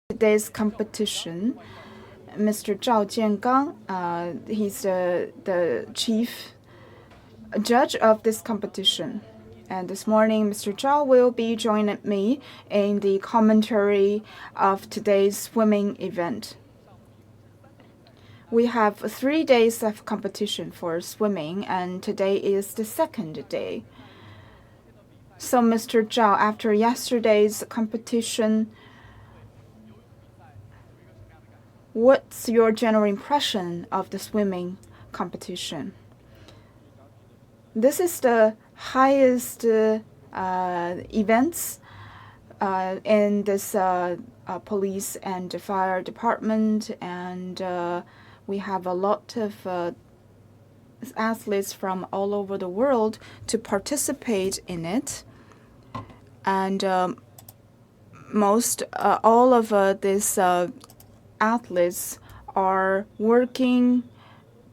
today's competition. Mr. Zhao Jiangang, he's the chief judge of this competition. And this morning, Mr. Chow will be joining me in the commentary of today's swimming event. We have 3 days of competition for swimming, and today is the second day. So, Mr. Zhao, after yesterday's competition, what's your general impression of the swimming competition? This is the highest events in this police and fire department, and we have a lot of athletes from all over the world to participate in it. And all of these athletes are working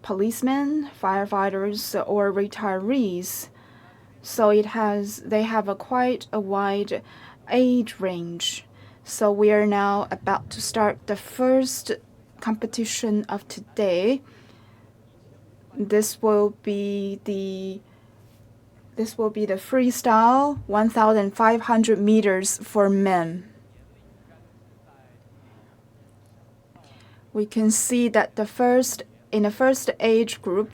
policemen, firefighters, or retirees. So they have quite a wide age range. So we are now about to start the first competition of today. This will be the freestyle 1,500 meters for men. We can see that in the first age group,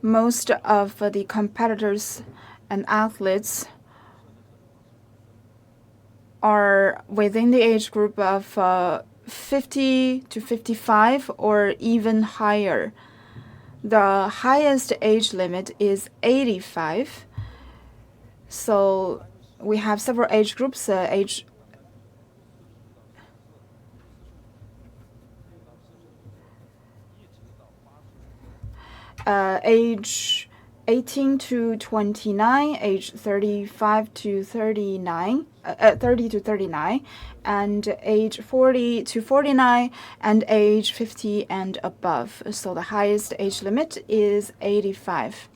most of the competitors and athletes are within the age group of 50 to 55 or even higher. The highest age limit is 85. So we have several age groups, age 18 to 29, age 35 to 39, 30 to 39, and age 40 to 49, and age 50 and above. So the highest age limit is 85.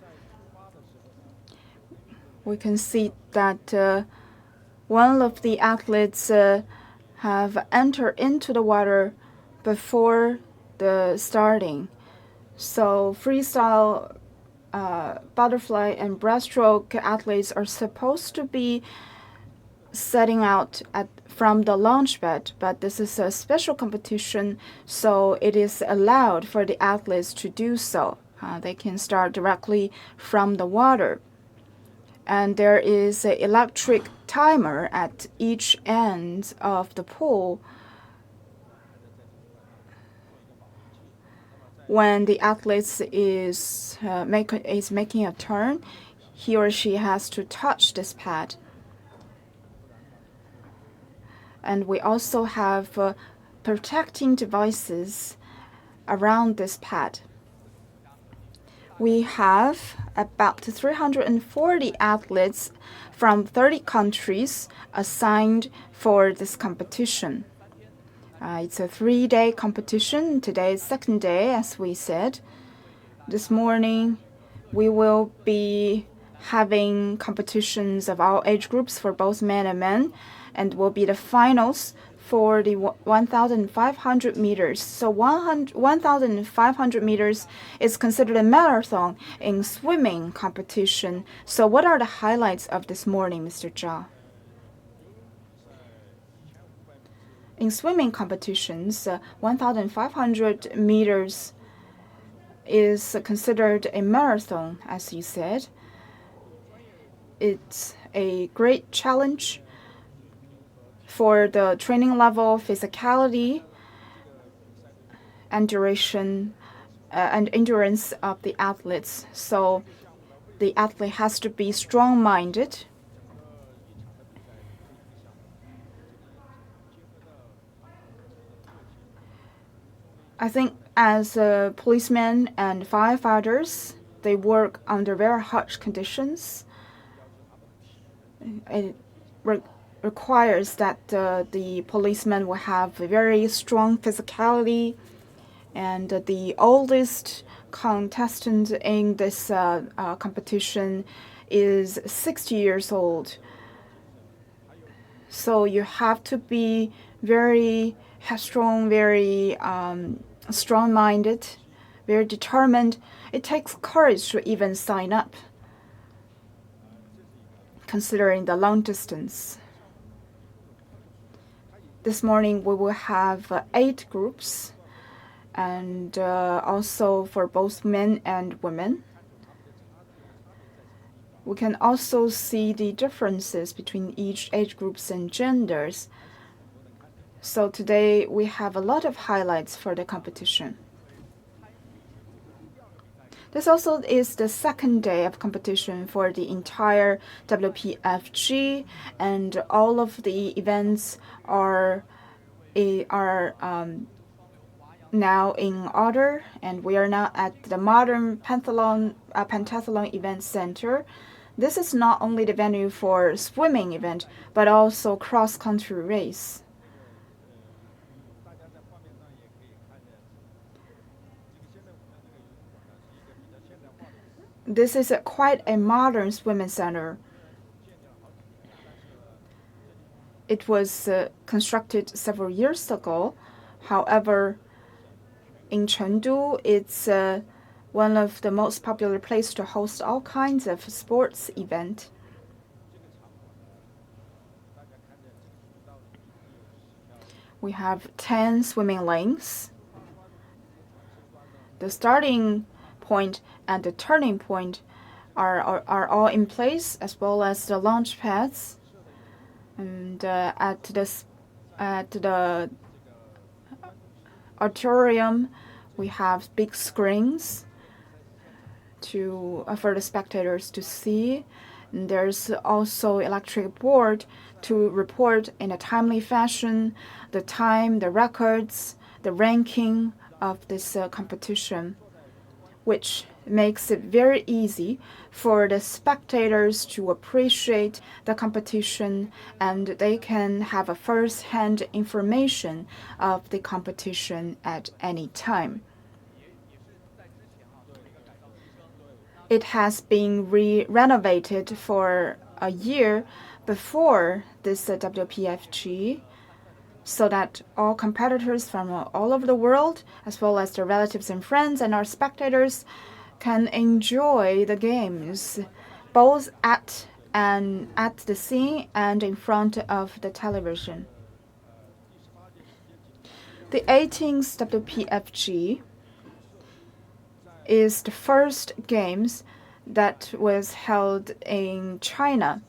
We can see that one of the athletes have entered into the water before the starting. So freestyle, butterfly, and breaststroke athletes are supposed to be setting out from the launch pad, but this is a special competition, so it is allowed for the athletes to do so. They can start directly from the water. And there is an electric timer at each end of the pool. When the athlete is making a turn, he or she has to touch this pad. And we also have protecting devices around this pad. We have about 340 athletes from 30 countries assigned for this competition. It's a 3-day competition. Today is second day, as we said. This morning, we will be having competitions of all age groups for both men and men, and will be the finals for the 1,500 meters. So 1,500 meters is considered a marathon in swimming competition. So what are the highlights of this morning, Mr. Zhao? In swimming competitions, 1,500 meters is considered a marathon, as you said. It's a great challenge for the training level, physicality, and duration and endurance of the athletes. So the athlete has to be strong-minded. I think as policemen and firefighters, they work under very harsh conditions. It requires that the policemen will have a very strong physicality, and the oldest contestant in this competition is 60 years old. So you have to be very headstrong, very strong-minded, very determined. It takes courage to even sign up, considering the long distance. This morning we will have 8 groups, and also for both men and women. We can also see the differences between each age groups and genders. So today we have a lot of highlights for the competition. This also is the second day of competition for the entire WPFG, and all of the events are now in order, and we are now at the modern Pentathlon event center. This is not only the venue for swimming event, but also cross-country race. This is quite a modern swimming center. It was constructed several years ago. However, in Chengdu, it's one of the most popular places to host all kinds of sports events. We have 10 swimming lanes. The starting point and the turning point are all in place, as well as the launch pads. And at the auditorium, we have big screens for the spectators to see. And there's also electric board to report in a timely fashion the time, the records, the ranking of this competition, which makes it very easy for the spectators to appreciate the competition, and they can have a first-hand information of the competition at any time. It has been renovated for a year before this WPFG, so that all competitors from all over the world, as well as their relatives and friends and our spectators, can enjoy the games, both at the scene and in front of the television. The 18th WPFG is the first games that was held in China.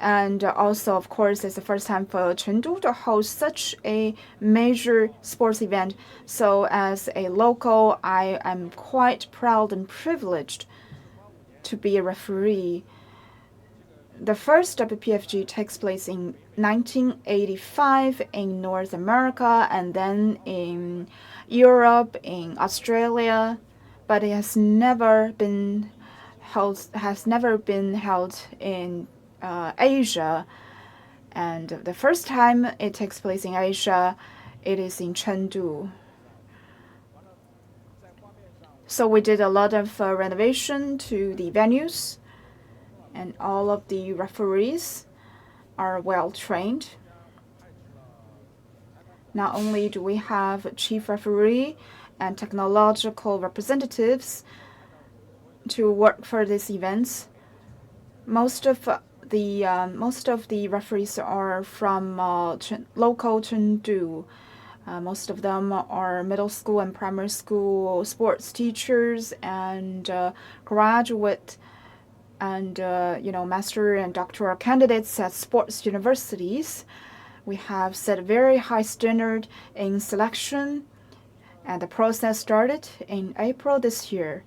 And also, of course, it's the first time for Chengdu to host such a major sports event. So as a local, I am quite proud and privileged to be a referee. The first WPFG takes place in 1985 in North America, and then in Europe, in Australia, but it has never been held in Asia, and the first time it takes place in Asia, it is in Chengdu. So we did a lot of renovation to the venues, and all of the referees are well trained. Not only do we have a chief referee and technological representatives to work for these events, most of the referees are from local Chengdu. Most of them are middle school and primary school sports teachers and graduate and master and doctoral candidates at sports universities. We have set a very high standard in selection, and the process started in April this year.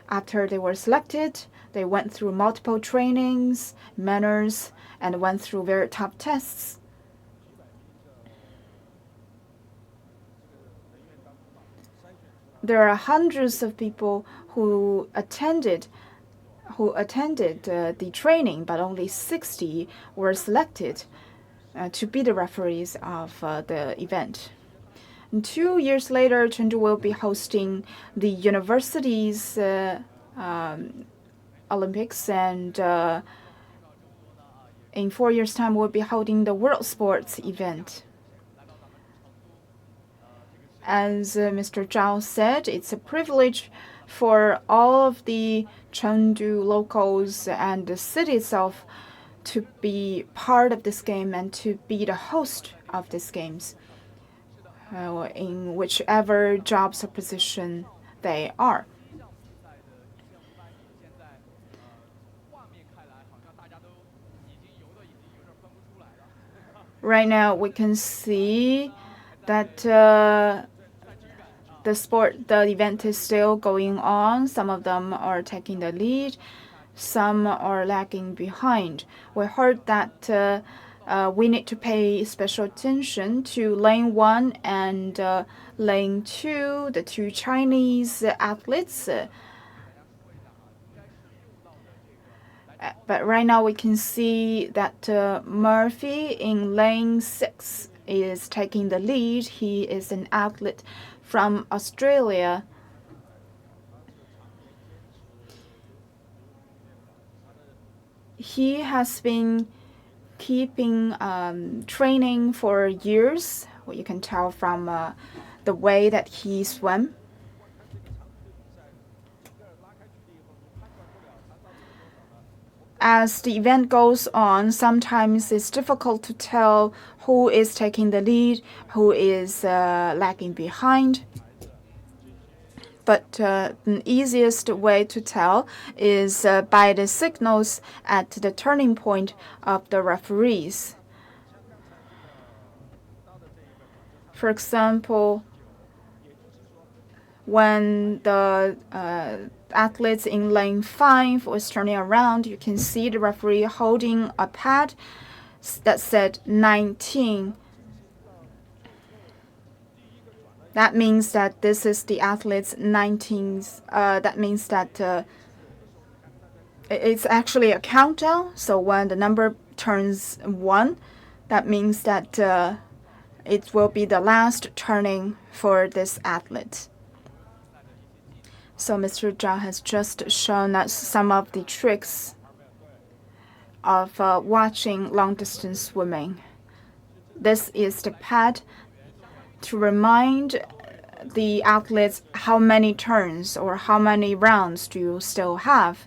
After they were selected, they went through multiple trainings, manners, and went through very tough tests. There are hundreds of people who attended the training, but only 60 were selected to be the referees of the event. And 2 years later, Chengdu will be hosting the university's Olympics, and in 4 years' time, we'll be holding the World Sports event. As Mr. Zhao said, it's a privilege for all of the Chengdu locals and the city itself to be part of this game and to be the host of these games in whichever jobs or position they are. Right now, we can see that the event is still going on. Some of them are taking the lead, some are lagging behind. We heard that we need to pay special attention to lane 1 and lane 2, the two Chinese athletes. But right now we can see that Murphy in lane 6 is taking the lead. He is an athlete from Australia. He has been keeping training for years. Well, you can tell from the way that he swam. As the event goes on, sometimes it's difficult to tell who is taking the lead, who is lagging behind. But the easiest way to tell is by the signals at the turning point of the referees. For example, when the athletes in lane 5 was turning around, you can see the referee holding a pad that said 19. That means that this is the athlete's 19th. That means that it's actually a countdown. So when the number turns 1, that means that it will be the last turning for this athlete. So Mr. Zhao has just shown us some of the tricks of watching long-distance swimming. This is the pad to remind the athletes how many turns or how many rounds do you still have.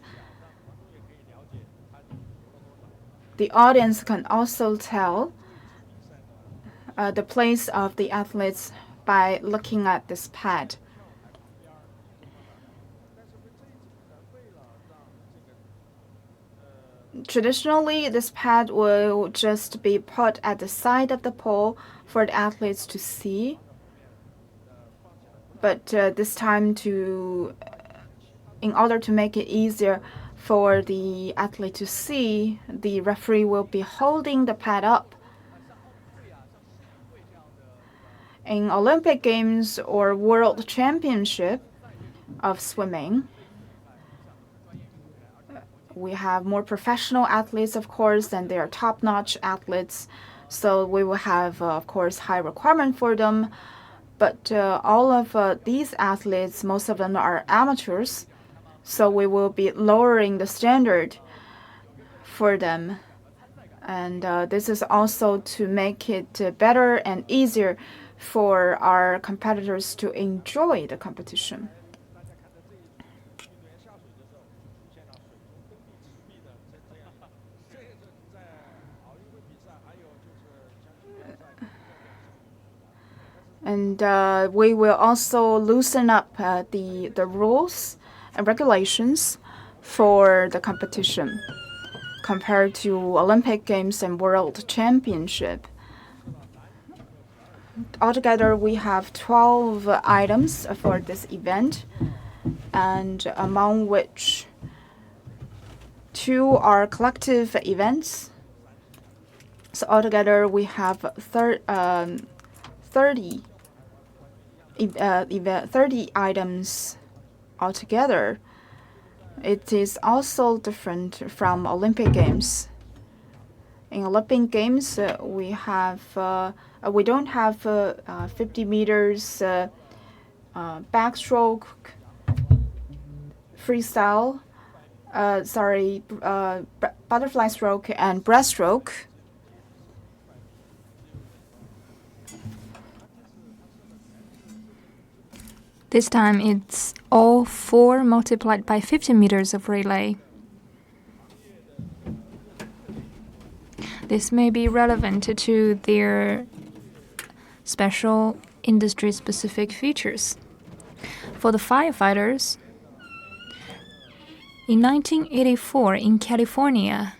The audience can also tell the place of the athletes by looking at this pad. Traditionally, this pad will just be put at the side of the pole for the athletes to see. But this time, in order to make it easier for the athlete to see, the referee will be holding the pad up. In Olympic Games or World Championship of swimming, we have more professional athletes, of course, and they are top-notch athletes. So we will have, of course, high requirement for them. But all of these athletes, most of them are amateurs. So we will be lowering the standard for them. And this is also to make it better and easier for our competitors to enjoy the competition. And we will also loosen up the rules and regulations for the competition compared to Olympic Games and World Championship. Altogether, we have 12 items for this event, and among which 2 are collective events. So altogether, we have 30 items altogether. It is also different from Olympic Games. In Olympic Games, we don't have 50 meters backstroke, freestyle, butterfly stroke, and breaststroke. This time it's all 4 multiplied by 50 meters of relay. This may be relevant to their special industry-specific features. For the firefighters, in 1984 in California,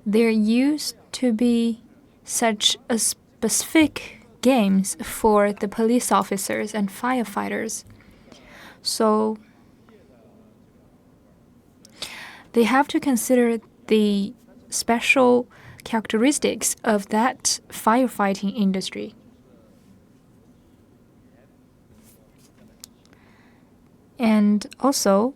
there used to be such a specific games for the police officers and firefighters. So they have to consider the special characteristics of that firefighting industry. And also,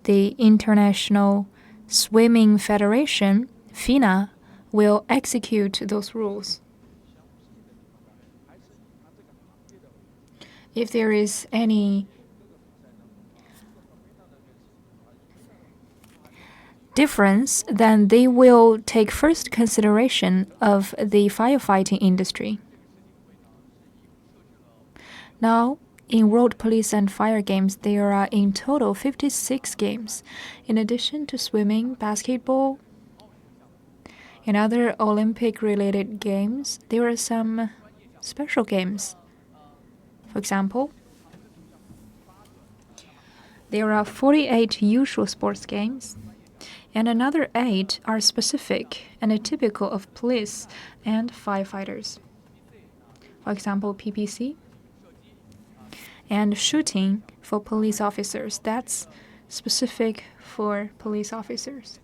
the International Swimming Federation, FINA, will execute those rules. If there is any difference, then they will take first consideration of the firefighting industry. Now, in road police and fire games, there are in total 56 games. In addition to swimming, basketball, and other Olympic-related games, there are some special games. For example, there are 48 usual sports games, and another 8 are specific and typical of police and firefighters. For example, PPC and shooting for police officers. That's specific for police officers.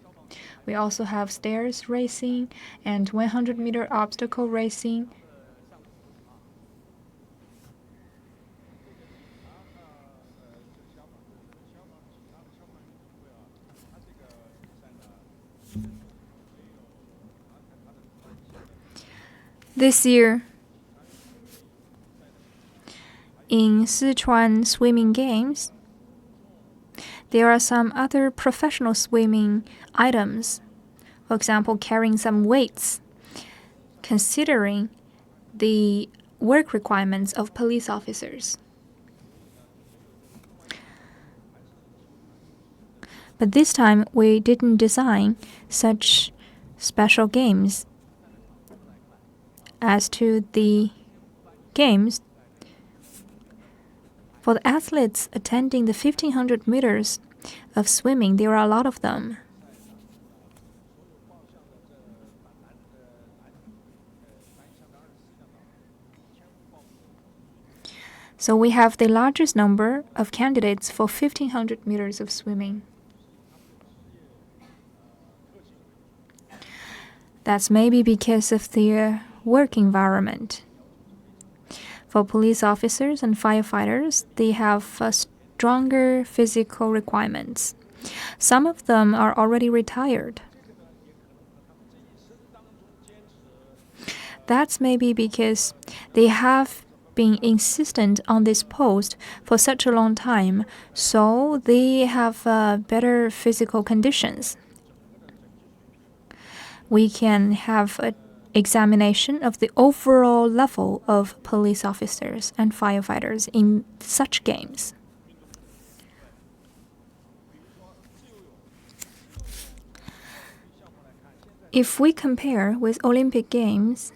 We also have stairs racing and 100-meter obstacle racing. This year, in Sichuan swimming games, there are some other professional swimming items. For example, carrying some weights, considering the work requirements of police officers. But this time, we didn't design such special games. As to the games, for the athletes attending the 1,500 meters of swimming, there are a lot of them. So we have the largest number of candidates for 1,500 meters of swimming. That's maybe because of their work environment. For police officers and firefighters, they have stronger physical requirements. Some of them are already retired. That's maybe because they have been insistent on this post for such a long time, so they have better physical conditions. We can have an examination of the overall level of police officers and firefighters in such games. If we compare with Olympic Games,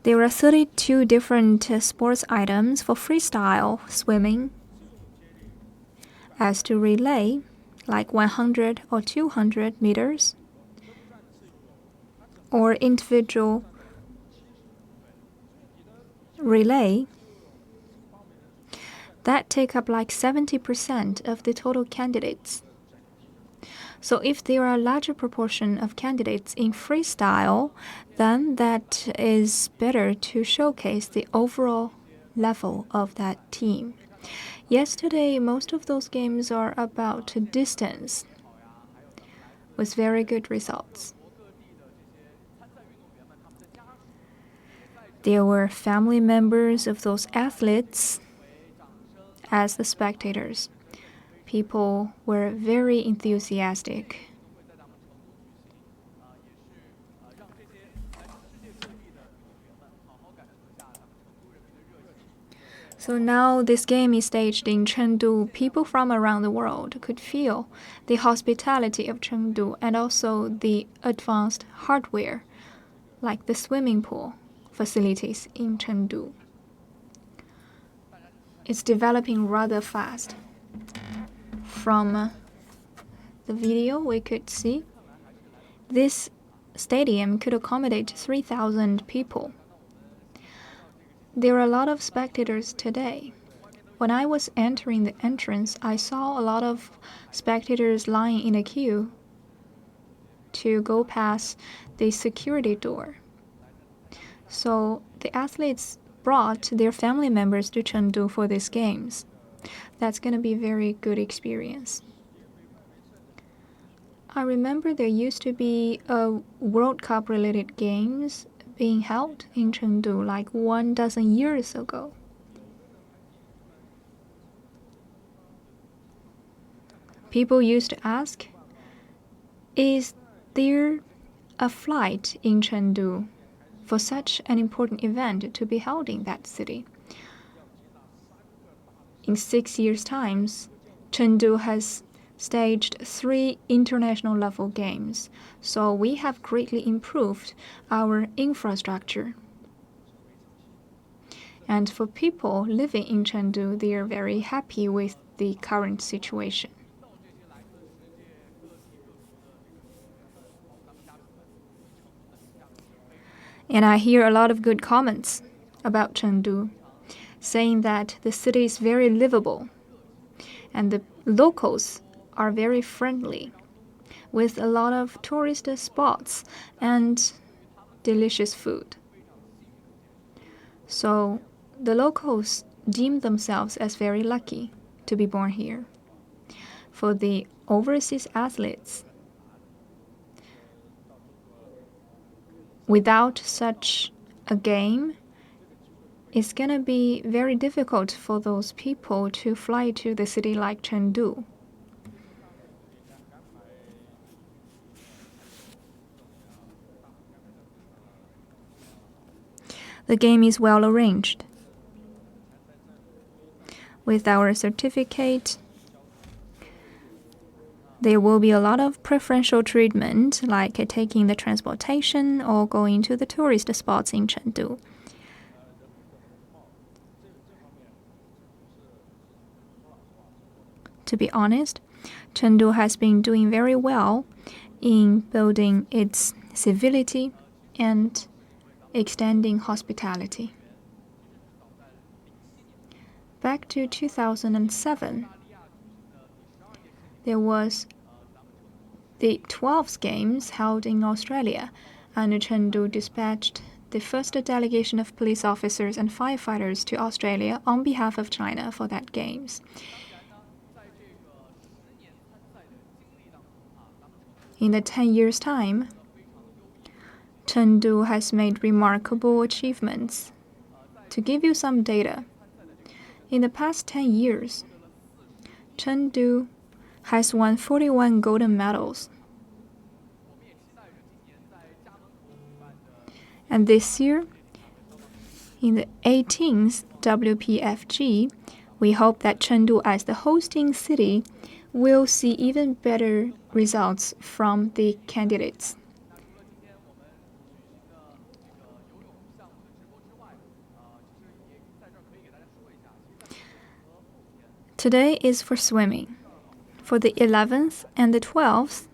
there are 32 different sports items for freestyle swimming. As to relay, like 100 or 200 meters, or individual relay, that take up like 70% of the total candidates. So if there are a larger proportion of candidates in freestyle, then that is better to showcase the overall level of that team. Yesterday, most of those games are about distance, with very good results. There were family members of those athletes as the spectators. People were very enthusiastic. So now this game is staged in Chengdu. People from around the world could feel the hospitality of Chengdu and also the advanced hardware, like the swimming pool facilities in Chengdu. It's developing rather fast. From the video we could see, this stadium could accommodate 3,000 people. There are a lot of spectators today. When I was entering the entrance, I saw a lot of spectators lying in a queue to go past the security door. So the athletes brought their family members to Chengdu for these games. That's going to be a very good experience. I remember there used to be a World Cup related games being held in Chengdu like 12 years ago. People used to ask, is there a flight in Chengdu for such an important event to be held in that city? In 6 years' time, Chengdu has staged 3 international level games, so we have greatly improved our infrastructure. And for people living in Chengdu, they are very happy with the current situation. And I hear a lot of good comments about Chengdu, saying that the city is very livable and the locals are very friendly, with a lot of tourist spots and delicious food. So the locals deem themselves as very lucky to be born here. For the overseas athletes, without such a game, it's going to be very difficult for those people to fly to the city like Chengdu. The game is well arranged. With our certificate, there will be a lot of preferential treatment, like taking the transportation or going to the tourist spots in Chengdu. To be honest, Chengdu has been doing very well in building its civility and extending hospitality. Back to 2007, there was the 12th Games held in Australia, and Chengdu dispatched the first delegation of police officers and firefighters to Australia on behalf of China for that Games. In the 10 years' time, Chengdu has made remarkable achievements. To give you some data, in the past 10 years, Chengdu has won 41 golden medals. And this year, in the 18th WPFG, we hope that Chengdu, as the hosting city, will see even better results from the candidates. Today is for swimming. For the 11th and the 12th,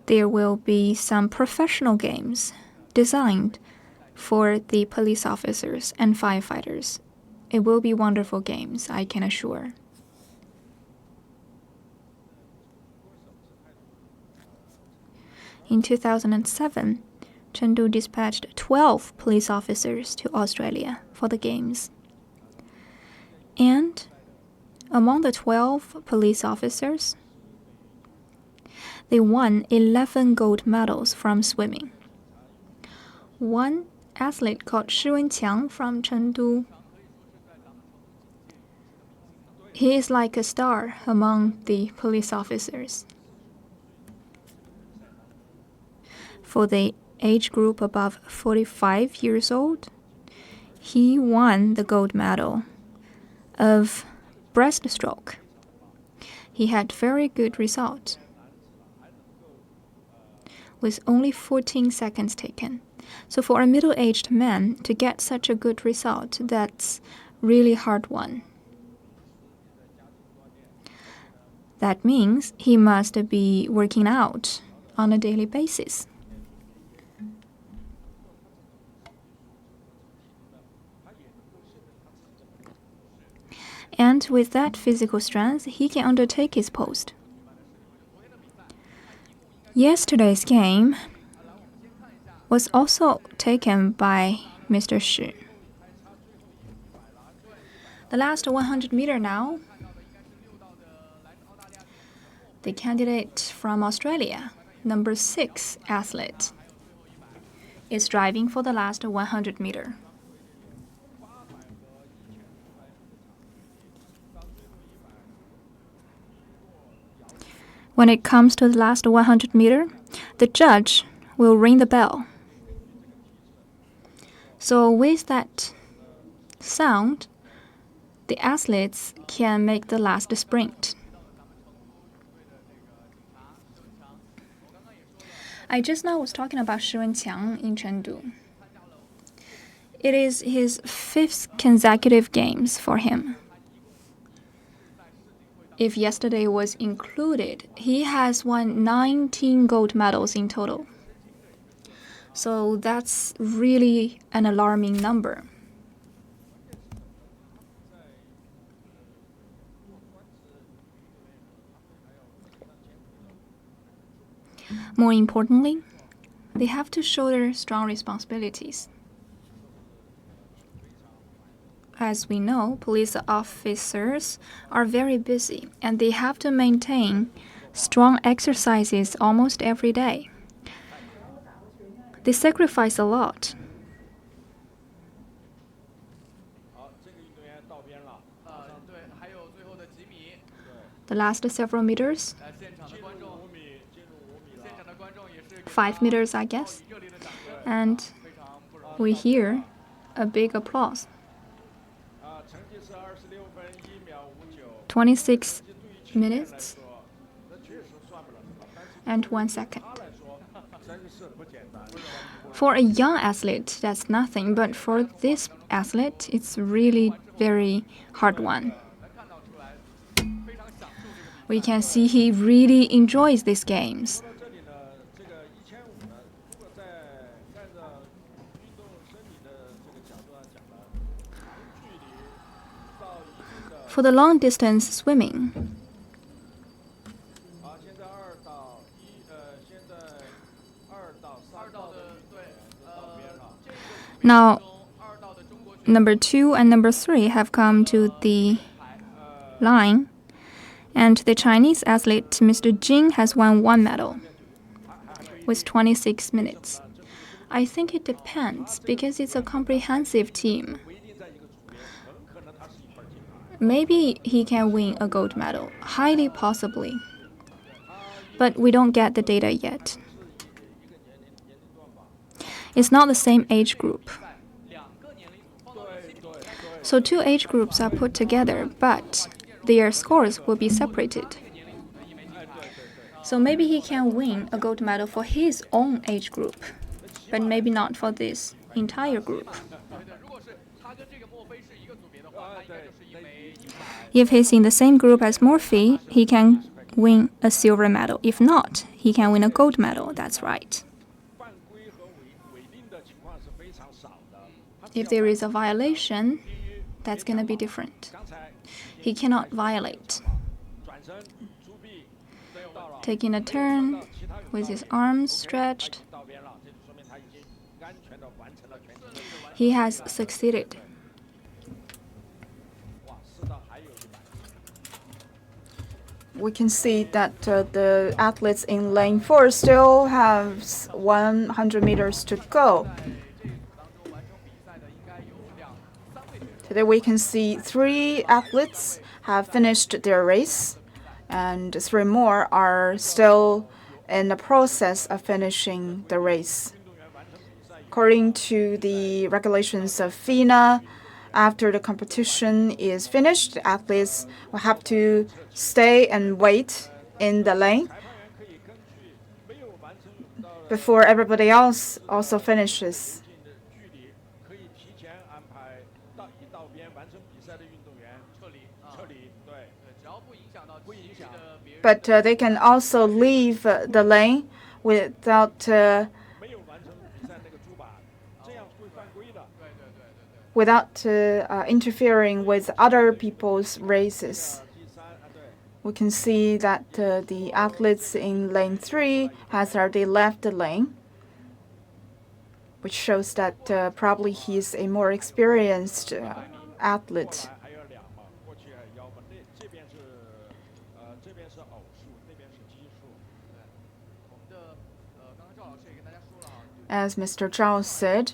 there will be some professional games designed for the police officers and firefighters. It will be wonderful games, I can assure. In 2007, Chengdu dispatched 12 police officers to Australia for the games. And among the 12 police officers, they won 11 gold medals from swimming. One athlete called Chiang from Chengdu, he is like a star among the police officers. For the age group above 45 years old, he won the gold medal of breaststroke. He had very good result with only 14 seconds taken. So for a middle-aged man to get such a good result, that's really hard one. That means he must be working out on a daily basis. And with that physical strength, he can undertake his post. Yesterday's game was also taken by Mr. Shi. The last 100 meter now, the candidate from Australia, number 6 athlete, is driving for the last 100 meter. When it comes to the last 100 meter, the judge will ring the bell. So with that sound, the athletes can make the last sprint. I just now was talking about Shi Wenqiang in Chengdu. It is his 5th consecutive games for him. If yesterday was included, he has won 19 gold medals in total. So that's really an alarming number. More importantly, they have to shoulder strong responsibilities. As we know, police officers are very busy and they have to maintain strong exercises almost every day. They sacrifice a lot. The last several meters, 5 meters, I guess, and we hear a big applause. 26 minutes and 1 second. For a young athlete, that's nothing, but for this athlete, it's really very hard one. We can see he really enjoys these games. For the long distance swimming, now number 2 and number 3 have come to the line, and the Chinese athlete Mr. Jing has won 1 medal with 26 minutes. I think it depends because it's a comprehensive team. Maybe he can win a gold medal, highly possibly. But we don't get the data yet. It's not the same age group. So 2 age groups are put together, but their scores will be separated. So maybe he can win a gold medal for his own age group, but maybe not for this entire group. If he's in the same group as Murphy, he can win a silver medal. If not, he can win a gold medal. That's right. If there is a violation, that's going to be different. He cannot violate. Taking a turn with his arms stretched, he has succeeded. We can see that the athletes in lane 4 still have 100 meters to go. Today we can see 3 athletes have finished their race, and 3 more are still in the process of finishing the race. according to the regulations of FINA, after the competition is finished, athletes will have to stay and wait in the lane before everybody else also finishes. But they can also leave the lane without interfering with other people's races. We can see that the athletes in lane 3 has already left the lane, which shows that probably he's a more experienced athlete. As Mr. Chow said,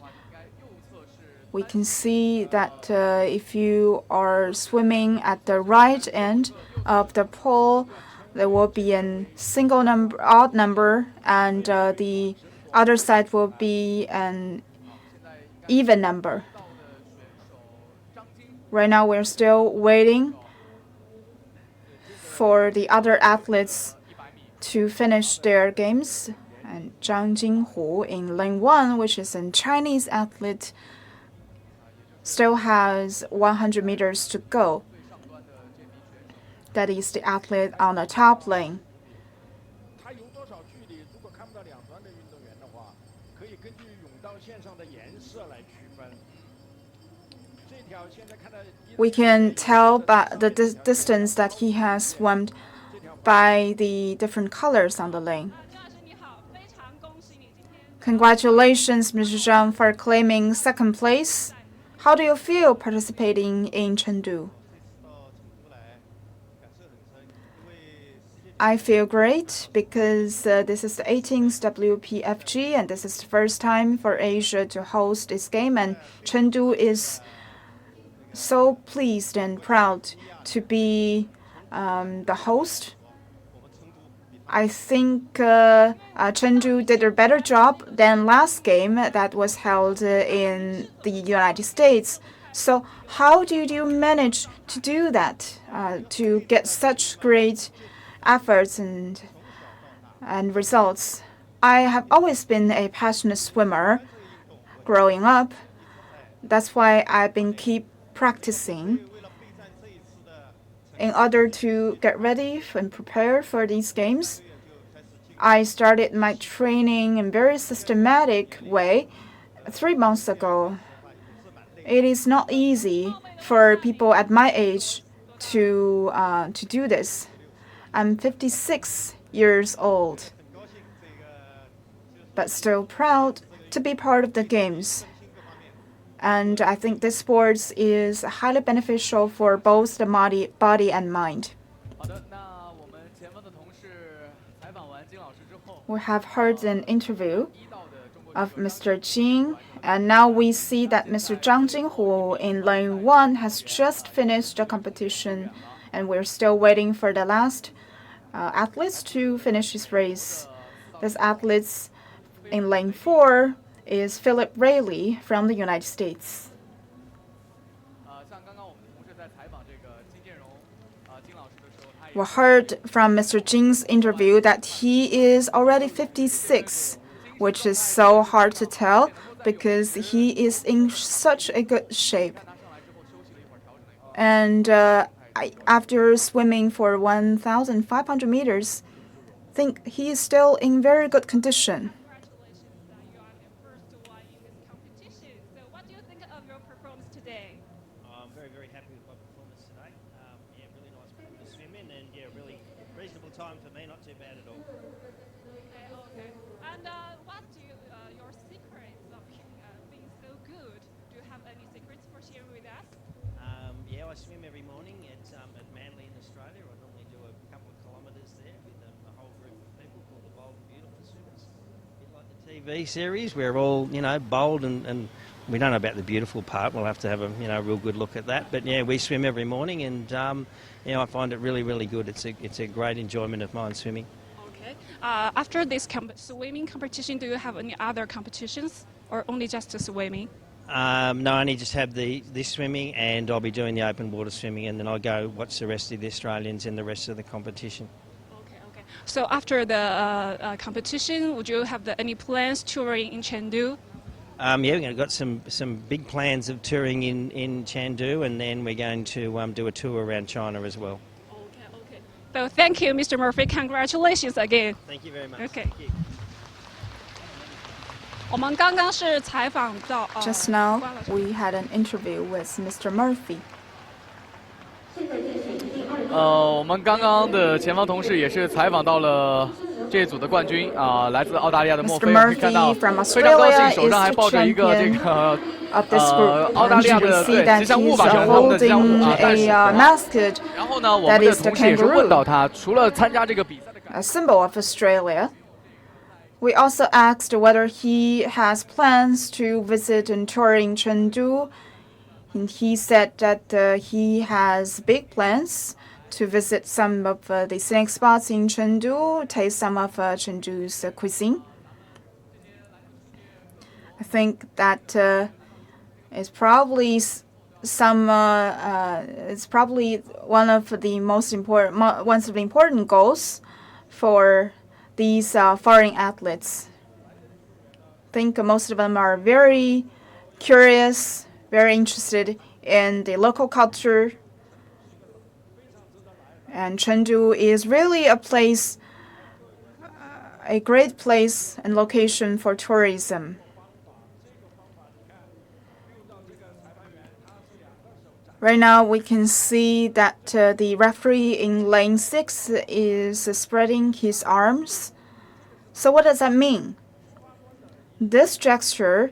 we can see that if you are swimming at the right end of the pool, there will be a single number, odd number, and the other side will be an even number. Right now, we're still waiting for the other athletes to finish their games. And Zhang Jinghu in lane 1, which is a Chinese athlete, still has 100 meters to go. That is the athlete on the top lane. We can tell by the distance that he has swum by the different colors on the lane. Congratulations, Mr. Zhang, for claiming second place. How do you feel participating in Chengdu? I feel great because this is the 18th WPFG and this is the first time for Asia to host this game, and Chengdu is so pleased and proud to be the host. I think Chengdu did a better job than last game that was held in the United States. So how did you manage to do that, to get such great efforts and results? I have always been a passionate swimmer growing up. That's why I've been keep practicing in order to get ready and prepare for these games. I started my training in a very systematic way 3 months ago. It is not easy for people at my age to do this. I'm 56 years old, but still proud to be part of the games. And I think this sport is highly beneficial for both the body and mind. We have heard an interview of Mr. Jing, and now we see that Mr. Zhang Jinghu in lane 1 has just finished the competition, and we're still waiting for the last athletes to finish his race. This athlete in lane 4 is Philip Raley from the United States. We heard from Mr. Jing's interview that he is already 56, which is so hard to tell because he is in such a good shape. And after swimming for 1,500 meters, I think he is still in very good condition. Time for me, not too bad at all. Okay. And what do your secrets of being so good? Do you have any secrets for sharing with us? Yeah, I swim every morning at Manly in Australia. I normally do a couple of kilometres there with a whole group of people called the Bold and Beautiful Swimmers. A bit like the TV series, we're all, bold and we don't know about the beautiful part. We'll have to have a, real good look at that. But yeah, we swim every morning and I find it really, really good. It's a great enjoyment of mine, swimming. Okay. After this swimming competition, do you have any other competitions? or only just swimming? No, I only just have this swimming, and I'll be doing the open water swimming, and then I'll go watch the rest of the Australians in the rest of the competition. Okay. So after the competition, would you have any plans touring in Chengdu? Yeah, we've got some big plans of touring in Chandu, and then we're going to do a tour around China as well. Okay. So thank you, Mr. Murphy. Congratulations again. Thank you very much. Okay. Thank you. 我们刚刚是采访到 Just now, we had an interview with Mr. Murphy. 我们刚刚的前方同事也是采访到了这组的冠军啊，来自澳大利亚的墨菲，可以看到 Murphy from 非常高 Australia 兴，手上还 is 抱 the 着一个这 champion 个 of this group. 澳大利亚 And 的 we 对 see that 吉祥物 he's 吧，就是他们的吉祥物 holding 啊，袋鼠。 a mascot 然后呢，我 that 们的 is the 同事也是问 kangaroo, 到他，除了参加这个比赛的感 a symbol of Australia. We also asked whether he has plans to visit and tour in Chengdu. And he said that he has big plans to visit some of the scenic spots in Chengdu, taste some of Chengdu's cuisine. I think that it's probably it's probably one of the important goals for these foreign athletes. I think most of them are very curious, very interested in the local culture. And Chengdu is really a place, a great place and location for tourism. Right now, we can see that the referee in lane 6 is spreading his arms. So what does that mean? This gesture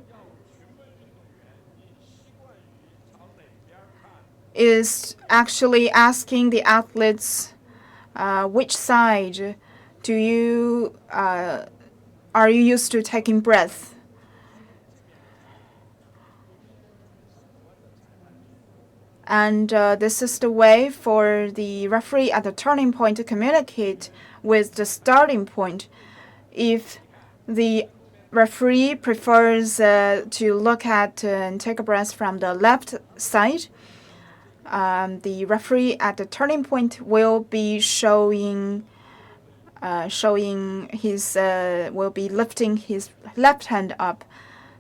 is actually asking the athletes which side are you used to taking breath. And this is the way for the referee at the turning point to communicate with the starting point. If the referee prefers to look at and take a breath from the left side, the referee at the turning point will be will be lifting his left hand up.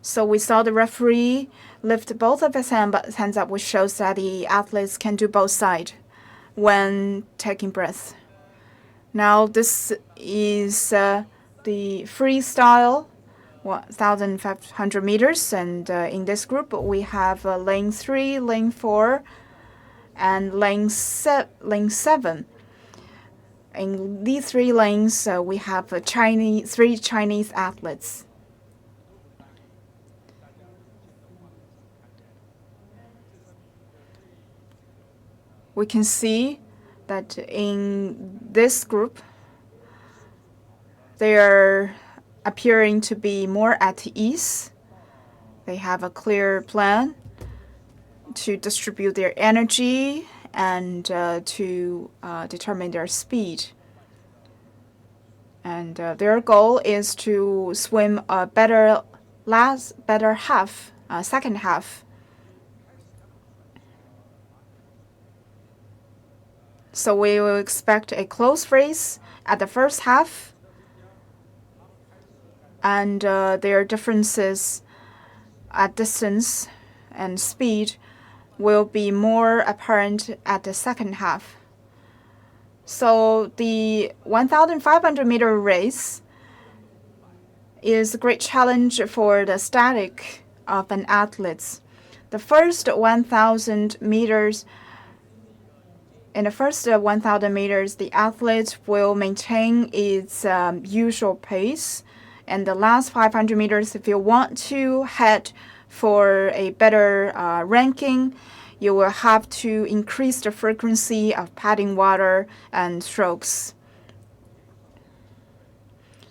So we saw the referee lift both of his hands up, which shows that the athletes can do both sides when taking breath. Now this is the freestyle, 1,500 meters, and in this group we have lane 3, lane 4, and lane 7. In these 3 lanes, we have 3 Chinese athletes. We can see that in this group, they are appearing to be more at ease. They have a clear plan to distribute their energy and to determine their speed. And their goal is to swim a better half, second half. So we will expect a close race at the first half, and their differences at distance and speed will be more apparent at the second half. So the 1,500 meter race is a great challenge for the static of an athlete. The first 1,000 meters. In the first 1,000 meters, the athlete will maintain its usual pace. And the last 500 meters, if you want to head for a better ranking, you will have to increase the frequency of padding water and strokes.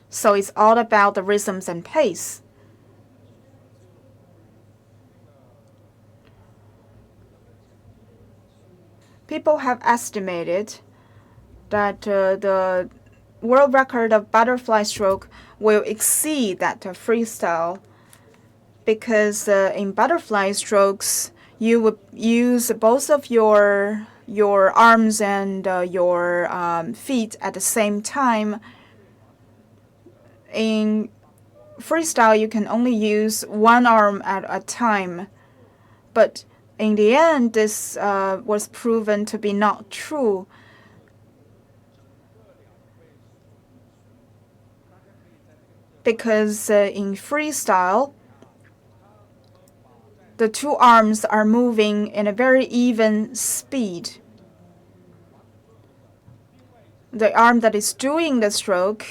So it's all about the rhythms and pace. People have estimated that the world record of butterfly stroke will exceed that of freestyle because in butterfly strokes, you would use both of your arms and your feet at the same time. In freestyle, you can only use one arm at a time. But in the end, this was proven to be not true. Because in freestyle, the two arms are moving in a very even speed. The arm that is doing the stroke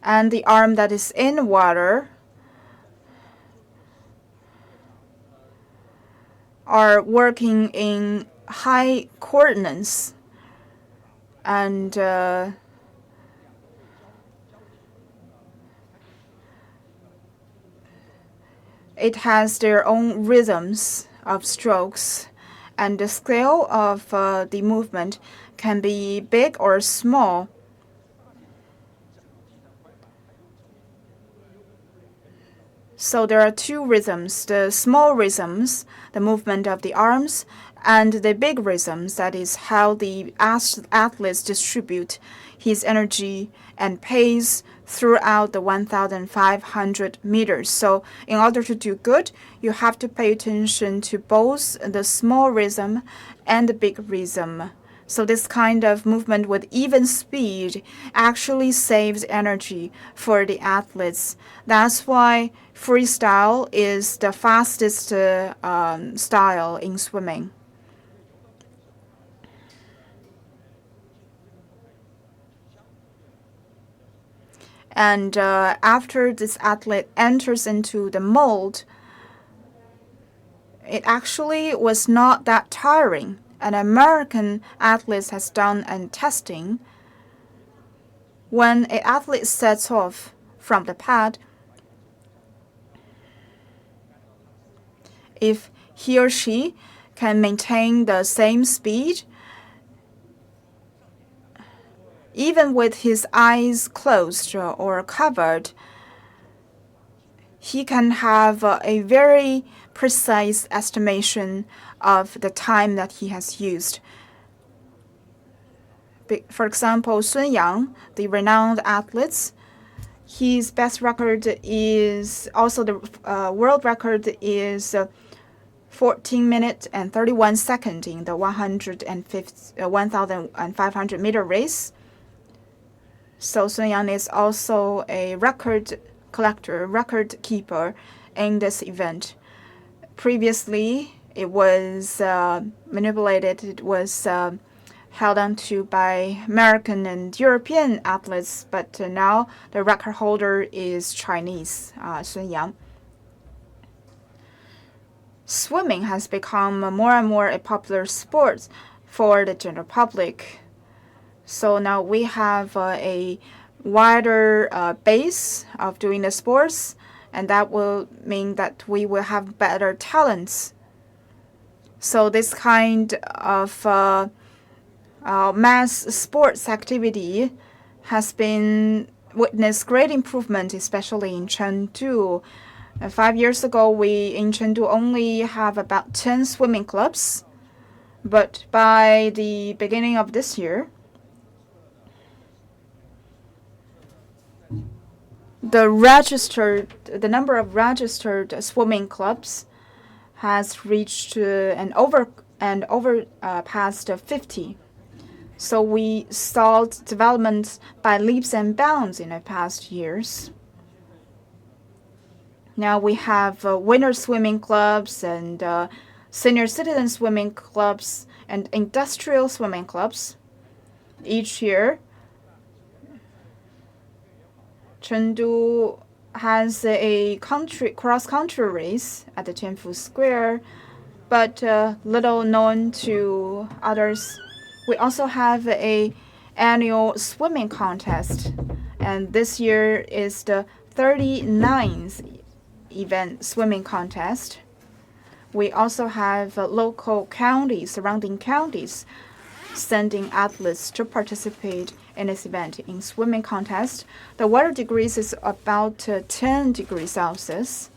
and the arm that is in water are working in high coordinates, and it has their own rhythms of strokes, and the scale of the movement can be big or small. So there are two rhythms, the small rhythms, the movement of the arms, and the big rhythms, that is how the athletes distribute his energy and pace throughout the 1,500 meters. So in order to do good, you have to pay attention to both the small rhythm and the big rhythm. So this kind of movement with even speed actually saves energy for the athletes. That's why freestyle is the fastest style in swimming. And after this athlete enters into the mold, it actually was not that tiring. An American athlete has done a testing. When an athlete sets off from the pad, if he or she can maintain the same speed, even with his eyes closed or covered, he can have a very precise estimation of the time that he has used. For example, Sun Yang, the renowned athlete, his best record is also the world record is 14 minutes and 31 seconds in the 1,500 meter race. So Sun Yang is also a record collector, record keeper in this event. Previously, it was manipulated. It was held onto by American and European athletes, but now the record holder is Chinese, Sun Yang. Swimming has become more and more a popular sport for the general public. So now we have a wider base of doing the sports, and that will mean that we will have better talents. So this kind of mass sports activity has been witnessed great improvement, especially in Chengdu. 5 years ago, we in Chengdu only have about 10 swimming clubs, but by the beginning of this year, the number of registered swimming clubs has reached past 50. So we saw development by leaps and bounds in the past years. Now we have winter swimming clubs and senior citizen swimming clubs and industrial swimming clubs. Each year, Chengdu has a cross-country race at the Tianfu Square, but little known to others. We also have an annual swimming contest, and this year is the 39th event swimming contest. We also have local counties, surrounding counties, sending athletes to participate in this event in swimming contest. The water degrees is about 10 degrees Celsius.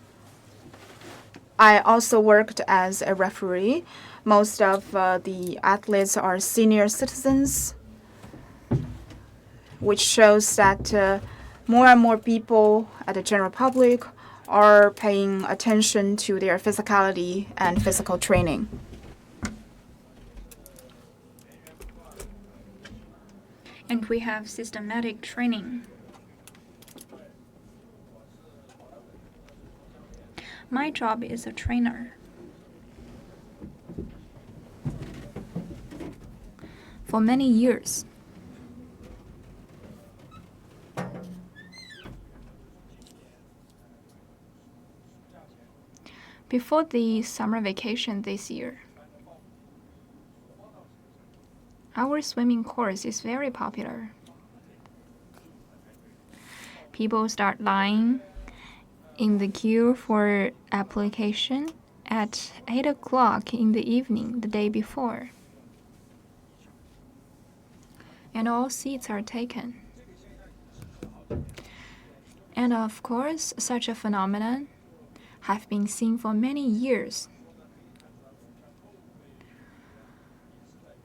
I also worked as a referee. Most of the athletes are senior citizens, which shows that more and more people at the general public are paying attention to their physicality and physical training. And we have systematic training. My job is a trainer. For many years. Before the summer vacation this year, our swimming course is very popular. People start lying in the queue for application at 8 o'clock in the evening the day before. And all seats are taken. And of course, such a phenomenon have been seen for many years.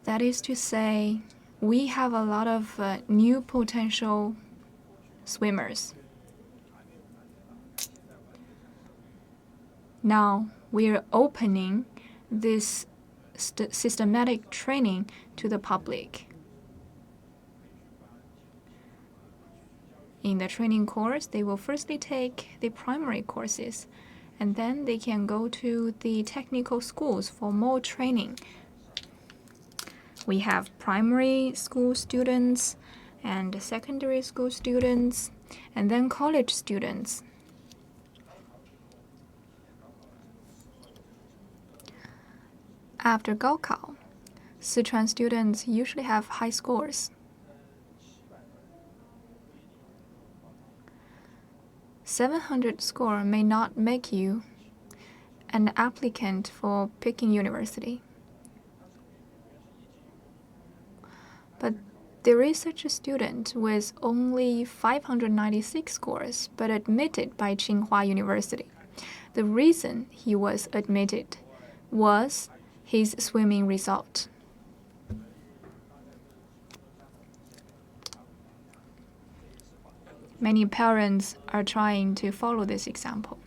That is to say, we have a lot of new potential swimmers. Now we're opening this systematic training to the public. In the training course, they will firstly take the primary courses, and then they can go to the technical schools for more training. We have primary school students and secondary school students, and then college students. After Gaokao, Sichuan students usually have high scores. 700 score may not make you an applicant for Peking University. But there is such a student with only 596 scores but admitted by Tsinghua University. The reason he was admitted was his swimming result. Many parents are trying to follow this example.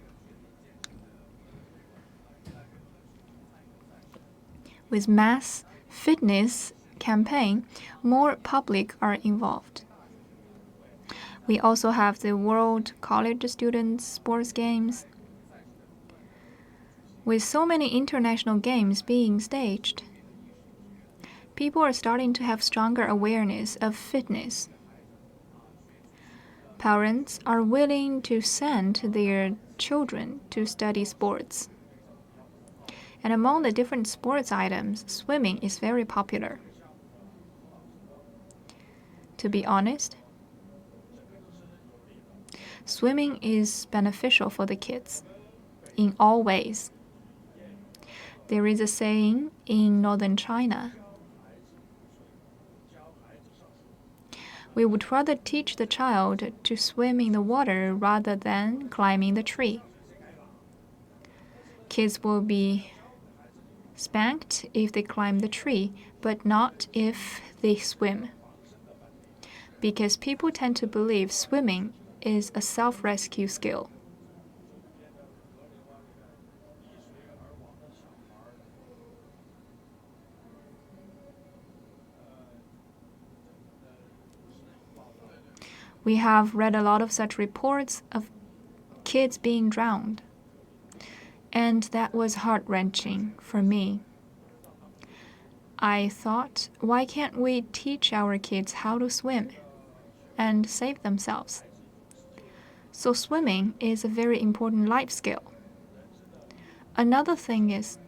With mass fitness campaign, more public are involved. We also have the World College Students Sports Games. With so many international games being staged, people are starting to have stronger awareness of fitness. Parents are willing to send their children to study sports. And among the different sports items, swimming is very popular. To be honest, swimming is beneficial for the kids in all ways. There is a saying in northern China: we would rather teach the child to swim in the water rather than climbing the tree. Kids will be spanked if they climb the tree, but not if they swim. Because people tend to believe swimming is a self-rescue skill. We have read a lot of such reports of kids being drowned, and that was heart-wrenching for me. I thought, why can't we teach our kids how to swim and save themselves? So swimming is a very important life skill. Another thing is,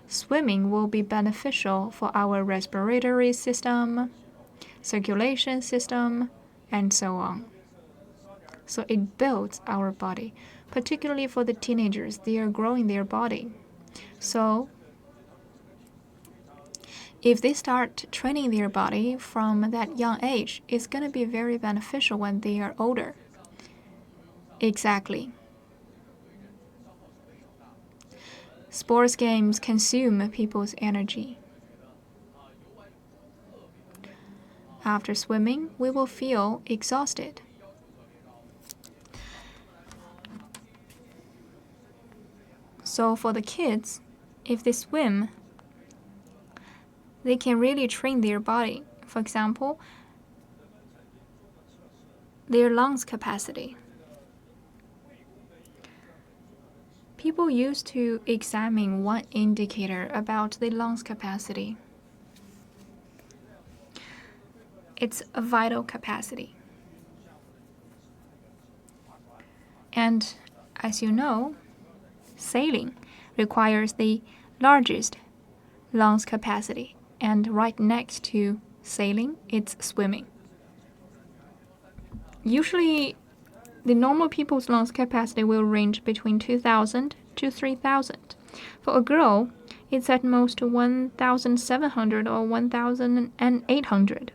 swimming will be beneficial for our respiratory system, circulation system, and so on. So it builds our body, particularly for the teenagers. They are growing their body. So if they start training their body from that young age, it's going to be very beneficial when they are older. Exactly. Sports games consume people's energy. After swimming, we will feel exhausted. So for the kids, if they swim, they can really train their body. For example, their lungs capacity. People used to examine one indicator about the lungs capacity. It's a vital capacity. And as you know, sailing requires the largest lungs capacity, and right next to sailing, it's swimming. Usually, the normal people's lungs capacity will range between 2,000 to 3,000. For a girl, it's at most 1,700 or 1,800.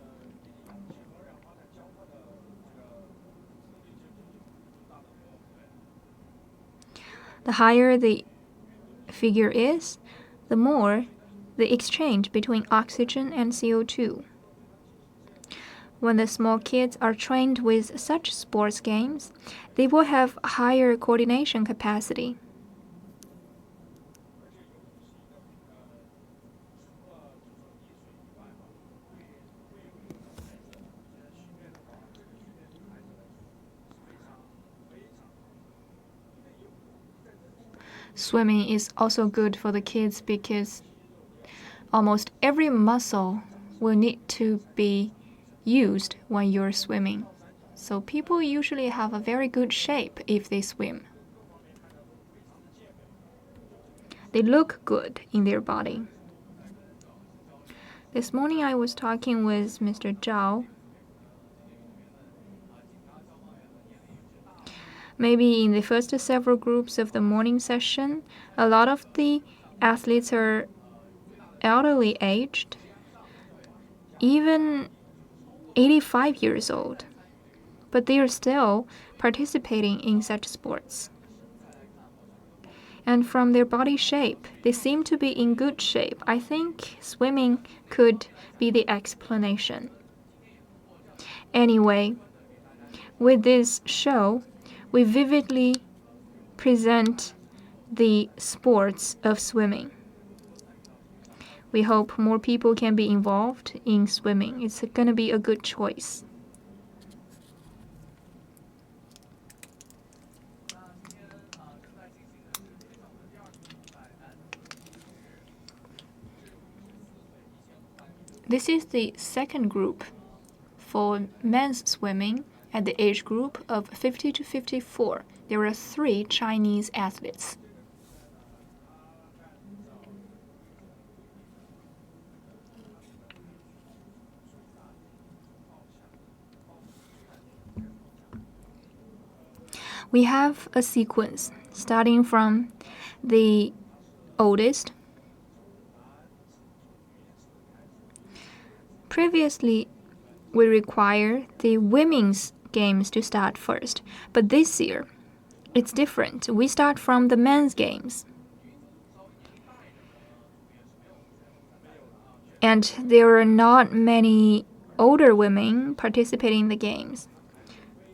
The higher the figure is, the more the exchange between oxygen and CO2. When the small kids are trained with such sports games, they will have higher coordination capacity. Swimming is also good for the kids because almost every muscle will need to be used when you're swimming. So people usually have a very good shape if they swim. They look good in their body. This morning I was talking with Mr. Chow. Maybe in the first several groups of the morning session, a lot of the athletes are elderly aged, even 85 years old, but they are still participating in such sports. And from their body shape, they seem to be in good shape. I think swimming could be the explanation. Anyway, with this show, we vividly present the sports of swimming. We hope more people can be involved in swimming. It's going to be a good choice. This is the second group for men's swimming at the age group of 50 to 54. There are 3 Chinese athletes. We have a sequence starting from the oldest. Previously, we require the women's games to start first, but this year, it's different. We start from the men's games. And there are not many older women participating in the games.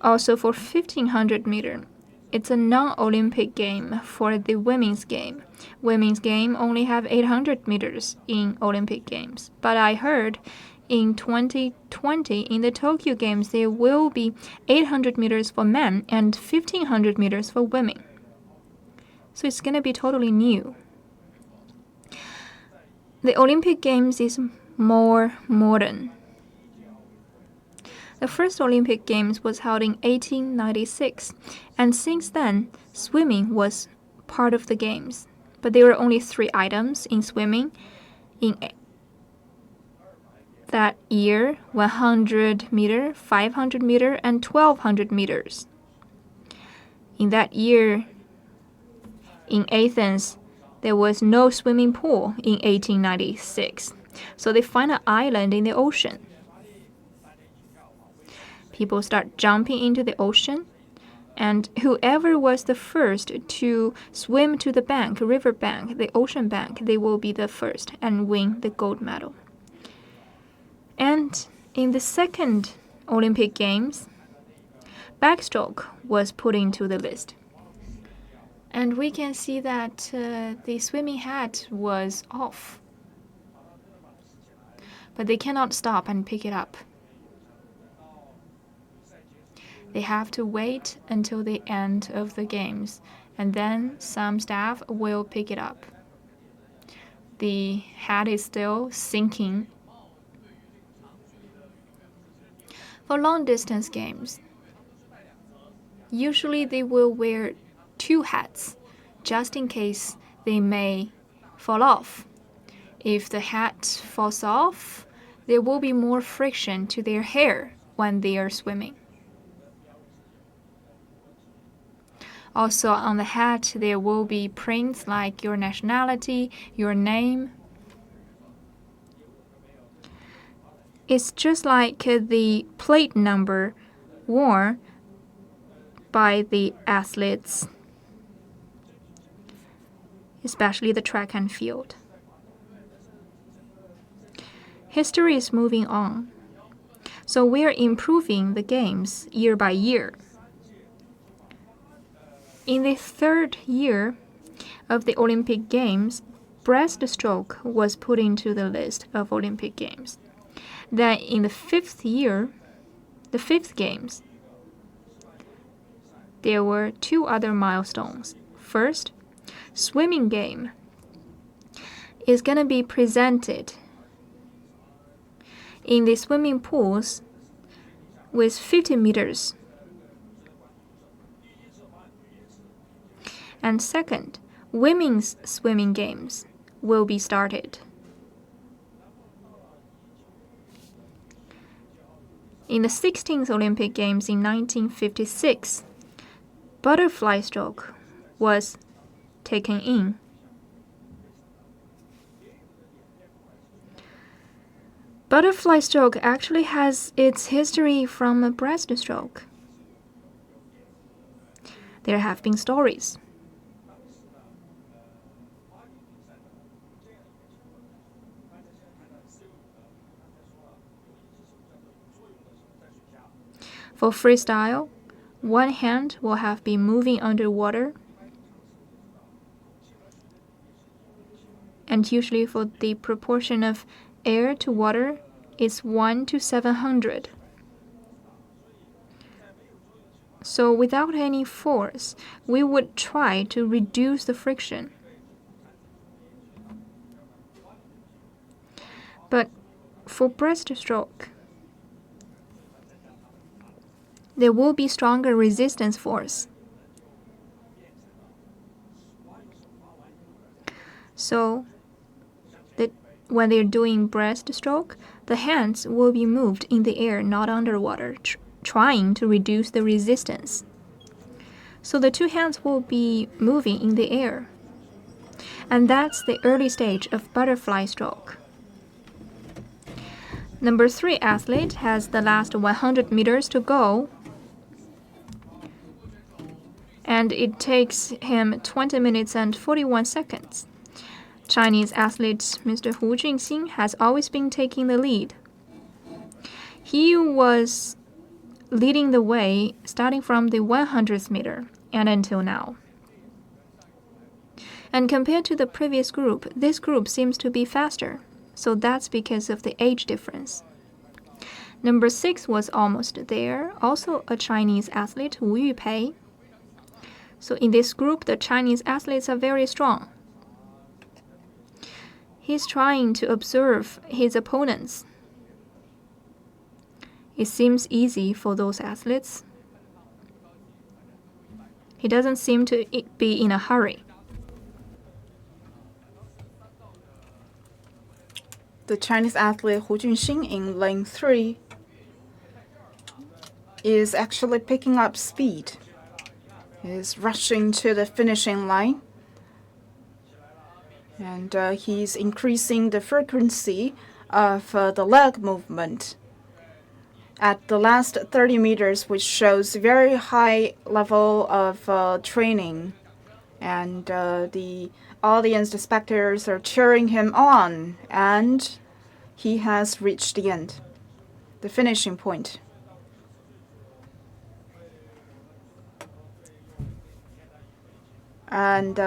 Also for 1500 meter, it's a non-Olympic game for the women's game. Women's game only have 800 meters in Olympic games. But I heard in 2020, in the Tokyo Games, there will be 800 meters for men and 1500 meters for women. So it's going to be totally new. The Olympic Games is more modern. The first Olympic Games was held in 1896, and since then, swimming was part of the games. But there were only 3 items in swimming. In that year, 100 meter, 500 meter, and 1200 meters. In that year, in Athens, there was no swimming pool in 1896. So they find an island in the ocean. People start jumping into the ocean. And whoever was the first to swim to the bank, river bank, the ocean bank, they will be the first and win the gold medal. And in the second Olympic Games, backstroke was put into the list. And we can see that the swimming hat was off. But they cannot stop and pick it up. They have to wait until the end of the games, and then some staff will pick it up. The hat is still sinking. For long distance games, usually they will wear 2 hats, just in case they may fall off. If the hat falls off, there will be more friction to their hair when they are swimming. Also, on the hat, there will be prints like your nationality, your name. It's just like the plate number worn by the athletes, especially the track and field. History is moving on, so we are improving the games year by year. In the 3rd year of the Olympic Games, breaststroke was put into the list of Olympic Games. Then in the 5th year, the 5th Games, there were 2 other milestones. First, swimming game is going to be presented in the swimming pools with 50 meters. And second, women's swimming games will be started. In the 16th Olympic Games in 1956, butterfly stroke was taken in. Butterfly stroke actually has its history from a breaststroke. There have been stories. For freestyle, one hand will have been moving underwater, and usually for the proportion of air to water, it's 1 to 700. So without any force, we would try to reduce the friction. But for breaststroke, there will be stronger resistance force. So when they're doing breaststroke, the hands will be moved in the air, not underwater, trying to reduce the resistance. So the 2 hands will be moving in the air. And that's the early stage of butterfly stroke. Number 3 athlete has the last 100 meters to go. And it takes him 20 minutes and 41 seconds. Chinese athlete Mr. Hu Junxin has always been taking the lead. He was leading the way starting from the 100th meter and until now. And compared to the previous group, this group seems to be faster, so that's because of the age difference. Number 6 was almost there, also a Chinese athlete, Wu Yupei. So in this group, the Chinese athletes are very strong. He's trying to observe his opponents. It seems easy for those athletes. He doesn't seem to be in a hurry. The Chinese athlete Hu Junxin in lane 3 is actually picking up speed. He's rushing to the finishing line. And he's increasing the frequency of the leg movement. at the last 30 meters, which shows very high level of training. And the audience, the spectators are cheering him on, and he has reached the end, the finishing point. And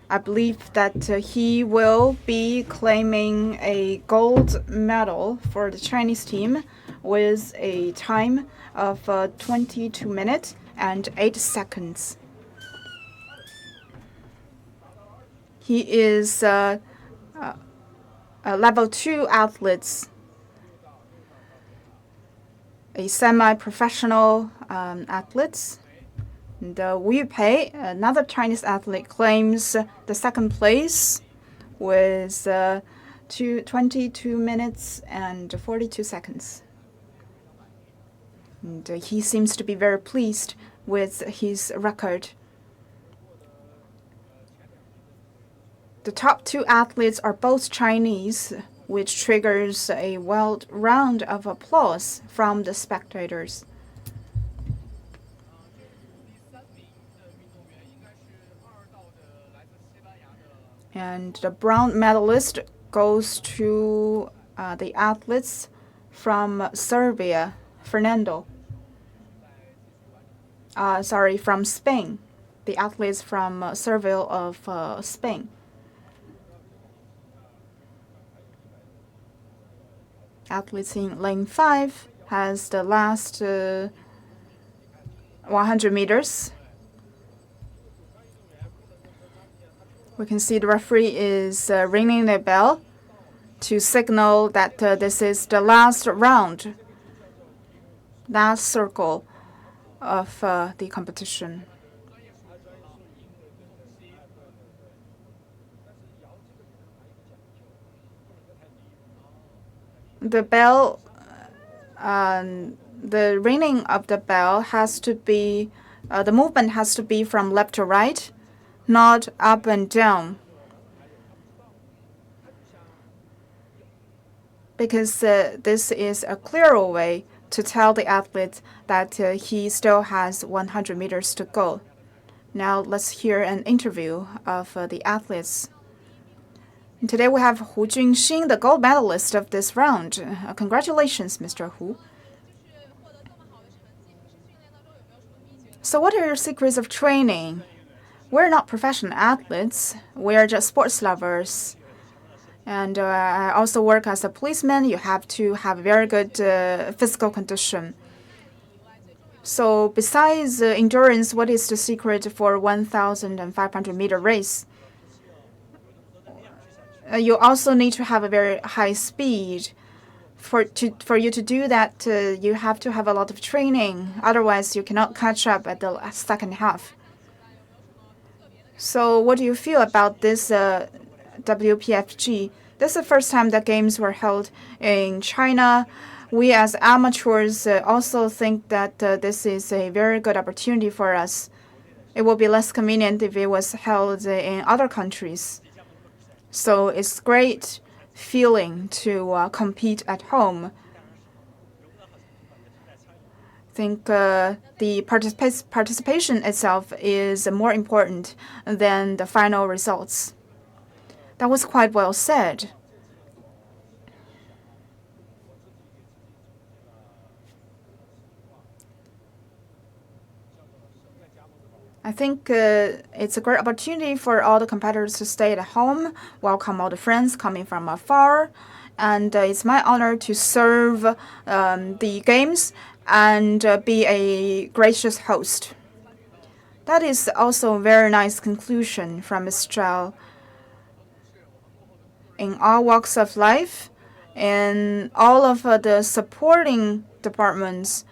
I believe that he will be claiming a gold medal for the Chinese team with a time of 22 minutes and 8 seconds. He is a level 2 athlete, a semi-professional athlete. And Wu Pei, another Chinese athlete, claims the second place with 22 minutes and 42 seconds. And he seems to be very pleased with his record. The top 2 athletes are both Chinese, which triggers a wild round of applause from the spectators. And the bronze medalist goes to the athletes from Serbia, Fernando. From Spain. The athletes from Seville of Spain. Athletes in lane 5 has the last 100 meters. We can see the referee is ringing the bell to signal that this is the last round, last circle of the competition. The bell, the ringing of the bell has to be, the movement has to be from left to right, not up and down. Because this is a clearer way to tell the athlete that he still has 100 meters to go. Now let's hear an interview of the athletes. And today we have Hu Junxin, the gold medalist of this round. Congratulations, Mr. Hu. So what are your secrets of training? We're not professional athletes. We're just sports lovers. And I also work as a policeman. You have to have very good physical condition. So besides endurance, what is the secret for 1,500 meter race? You also need to have a very high speed. For you to do that, you have to have a lot of training. Otherwise, you cannot catch up at the second half. So what do you feel about this WPFG? This is the first time that games were held in China. We as amateurs also think that this is a very good opportunity for us. It will be less convenient if it was held in other countries. So it's great feeling to compete at home. I think the participation itself is more important than the final results. That was quite well said. I think it's a great opportunity for all the competitors to stay at home, welcome all the friends coming from afar, and it's my honor to serve the games and be a gracious host. That is also a very nice conclusion from Ms. Chow. In all walks of life, in all of the supporting departments,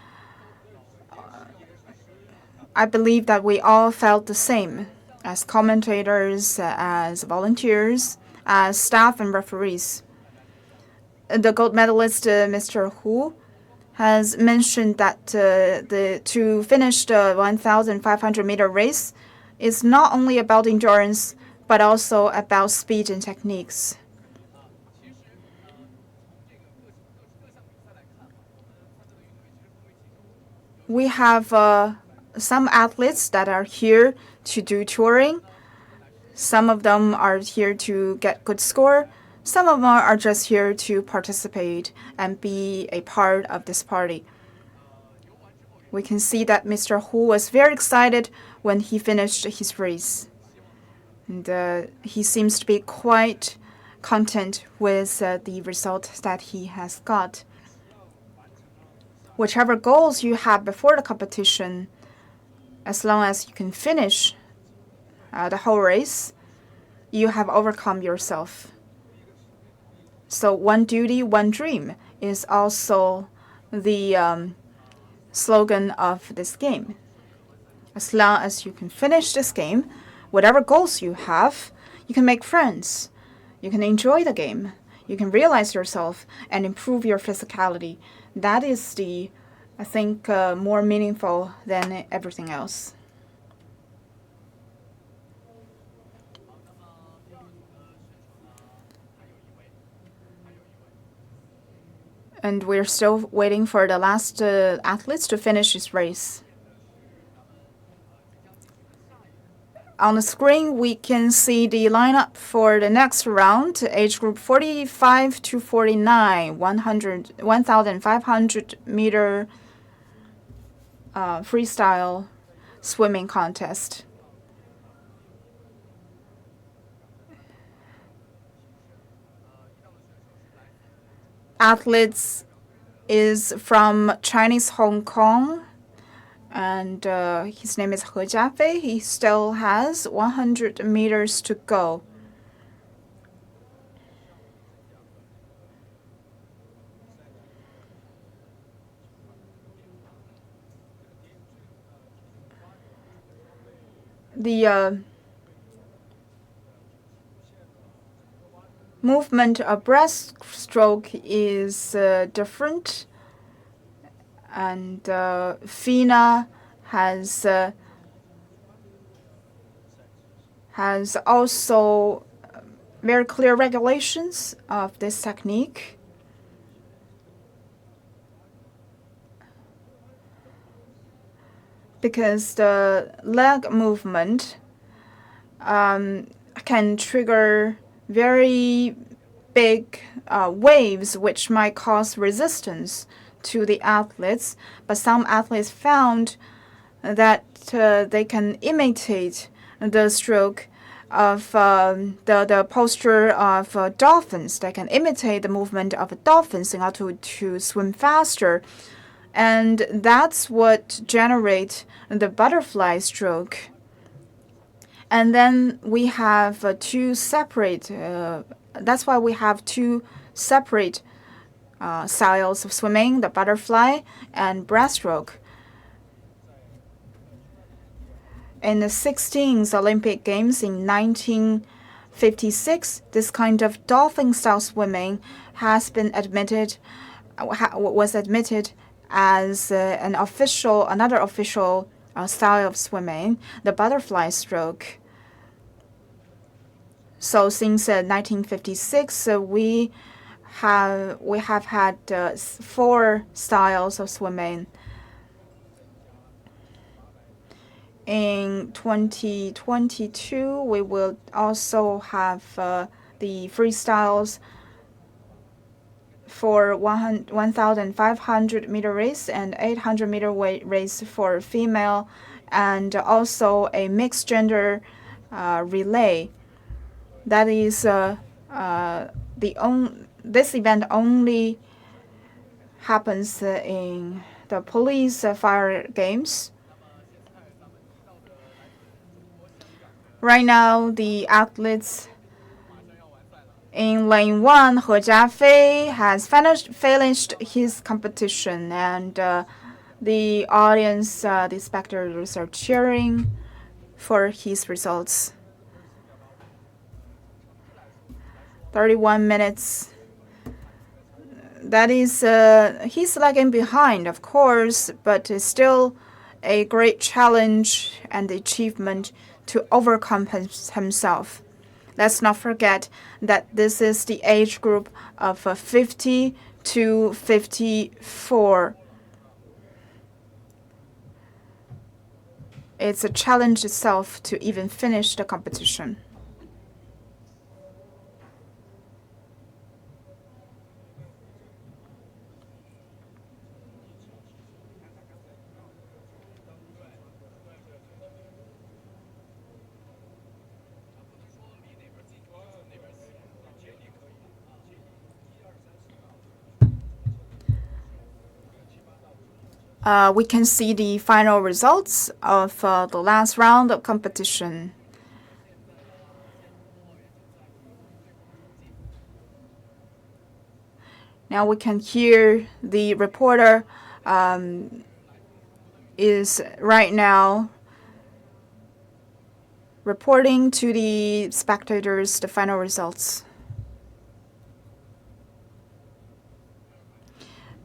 I believe that we all felt the same, as commentators, as volunteers, as staff and referees. The gold medalist, Mr. Hu, has mentioned that to finish the 1,500 meter race is not only about endurance, but also about speed and techniques. we have some athletes that are here to do touring. Some of them are here to get good score. Some of them are just here to participate and be a part of this party. We can see that Mr. Hu was very excited when he finished his race. And he seems to be quite content with the result that he has got. Whichever goals you have before the competition, as long as you can finish the whole race, you have overcome yourself. So one duty, one dream is also the slogan of this game. As long as you can finish this game, whatever goals you have, you can make friends. You can enjoy the game. You can realize yourself and improve your physicality. That is I think, more meaningful than everything else. And we're still waiting for the last athletes to finish this race. On the screen, we can see the lineup for the next round, age group 45 to 49, 1,500 meter freestyle swimming contest. Athletes is from Chinese Hong Kong, and his name is He Jiafei. He still has 100 meters to go. The movement of breaststroke is different, and FINA has also very clear regulations of this technique. Because the leg movement can trigger very big waves, which might cause resistance to the athletes. But some athletes found that they can imitate the stroke of the posture of dolphins. They can imitate the movement of dolphins in order to swim faster. And that's what generates the butterfly stroke. And then we have two separate, that's why we have two separate styles of swimming, the butterfly and breaststroke. In the 16th Olympic Games in 1956, this kind of dolphin-style swimming was admitted as another official style of swimming, the butterfly stroke. So since 1956, we have had 4 styles of swimming. In 2022, we will also have the freestyles for 1,500 meter race and 800 meter race for female, and also a mixed gender relay. That is this event only happens in the police fire games. Right now, the athletes in lane 1, He Jiafei has finished his competition, and the audience, the spectators are cheering for his results. 31 minutes. That is, he's lagging behind, of course, but it's still a great challenge and achievement to overcome himself. Let's not forget that this is the age group of 50 to 54. it's a challenge itself to even finish the competition. We can see the final results of the last round of competition. Now we can hear the reporter is right now reporting to the spectators the final results.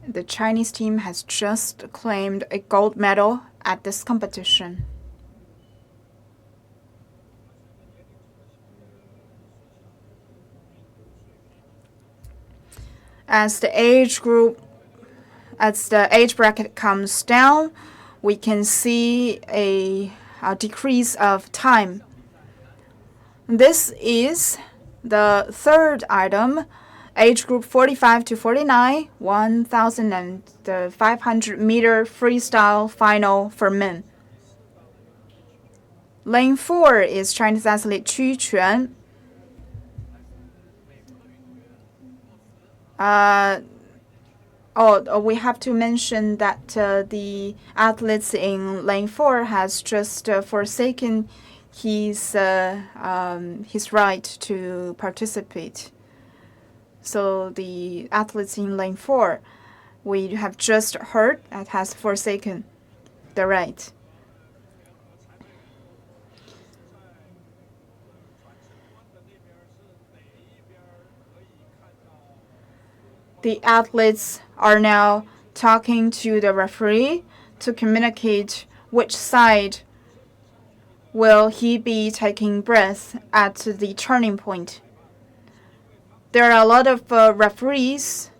The Chinese team has just claimed a gold medal at this competition. As the age bracket comes down, we can see a decrease of time. This is the third item. Age group 45 to 49, 1,500 meter freestyle final for men. Lane 4 is Chinese athlete Cuisine. We have to mention that the athletes in lane 4 has just forsaken his right to participate. So the athletes in lane 4, we have just heard, that has forsaken the right. The athletes are now talking to the referee to communicate which side will he be taking breath at the turning point. There are a lot of referees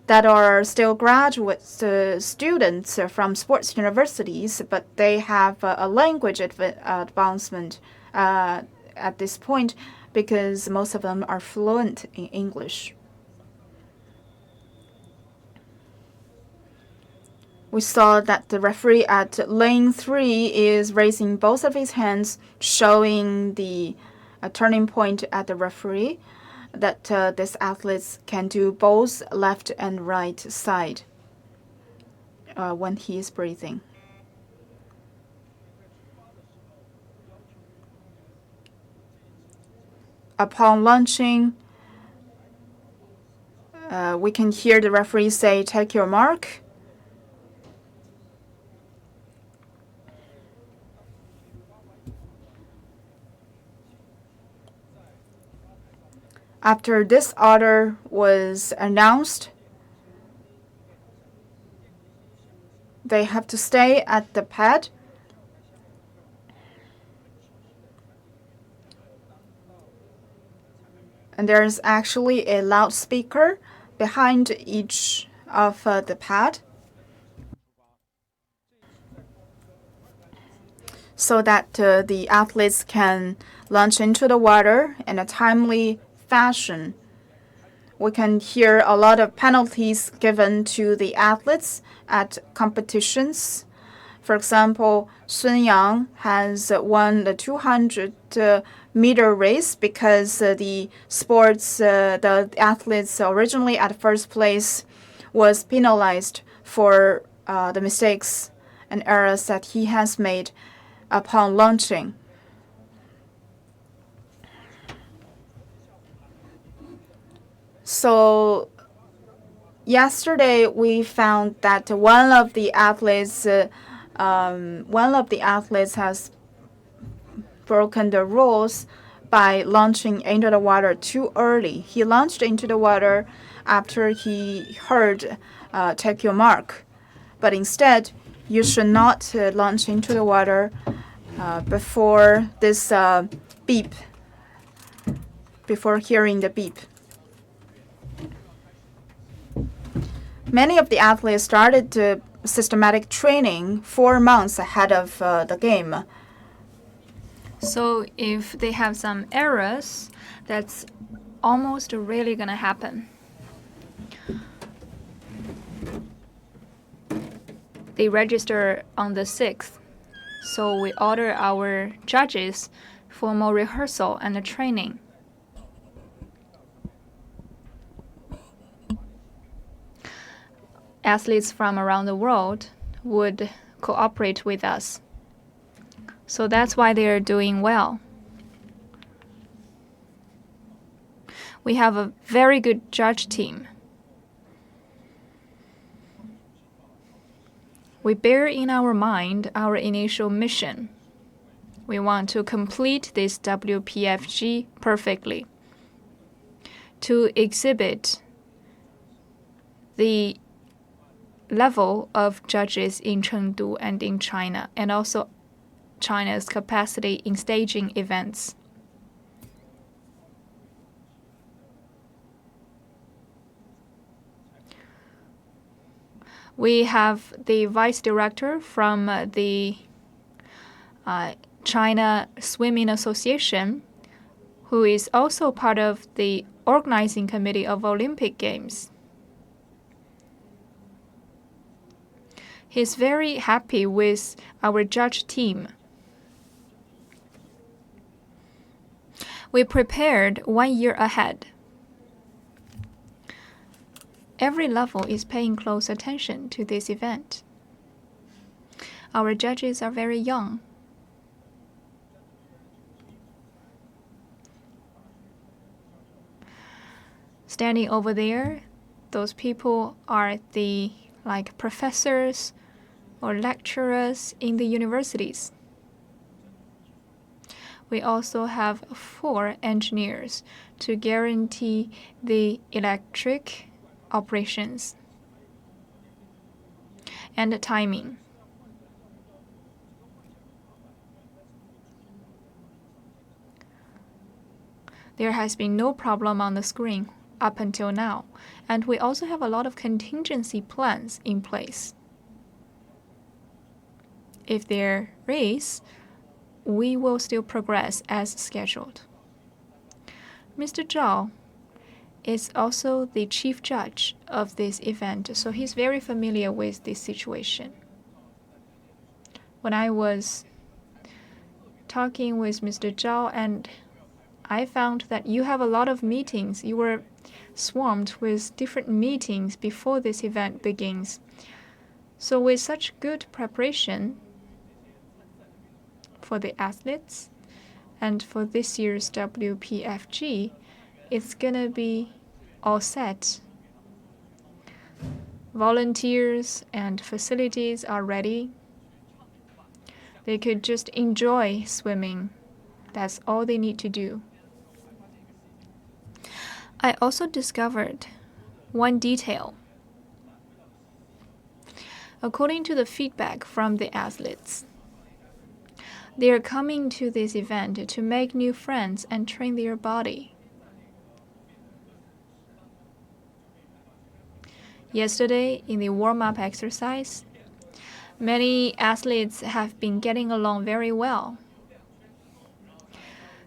that are still graduate students from sports universities, but they have a language advancement at this point because most of them are fluent in English. We saw that the referee at lane 3 is raising both of his hands, showing the turning point at the referee, that these athletes can do both left and right side when he is breathing. Upon launching, we can hear the referee say, "Take your mark." After this order was announced, they have to stay at the pad. And there's actually a loudspeaker behind each of the pad, so that the athletes can launch into the water in a timely fashion. We can hear a lot of penalties given to the athletes at competitions. For example, Sun Yang has won the 200-meter race because the athletes originally at first place was penalized for the mistakes and errors that he has made upon launching. So yesterday we found that one of the athletes has broken the rules by launching into the water too early. He launched into the water after he heard "take your mark," but instead you should not launch into the water before this beep, before hearing the beep. Many of the athletes started systematic training 4 months ahead of the game. So if they have some errors, that's almost really gonna happen. They register on the 6th, so we order our judges for more rehearsal and training. Athletes from around the world would cooperate with us. So that's why they are doing well. We have a very good judge team. We bear in our mind our initial mission. We want to complete this WPFG perfectly, to exhibit the level of judges in Chengdu and in China, and also China's capacity in staging events. We have the vice director from the China Swimming Association, who is also part of the organizing committee of Olympic Games. He's very happy with our judge team. We prepared 1 year ahead. Every level is paying close attention to this event. Our judges are very young. Standing over there, those people are the professors or lecturers in the universities. We also have 4 engineers to guarantee the electric operations and the timing. There has been no problem on the screen up until now, and we also have a lot of contingency plans in place. If there is, we will still progress as scheduled. Mr. Chow is also the chief judge of this event, so he's very familiar with this situation. When I was talking with Mr. Zhao, and I found that you have a lot of meetings. You were swarmed with different meetings before this event begins. So with such good preparation for the athletes and for this year's WPFG, it's gonna be all set. Volunteers and facilities are ready. They could just enjoy swimming. That's all they need to do. I also discovered one detail. According to the feedback from the athletes, they are coming to this event to make new friends and train their body. Yesterday, in the warm-up exercise, many athletes have been getting along very well.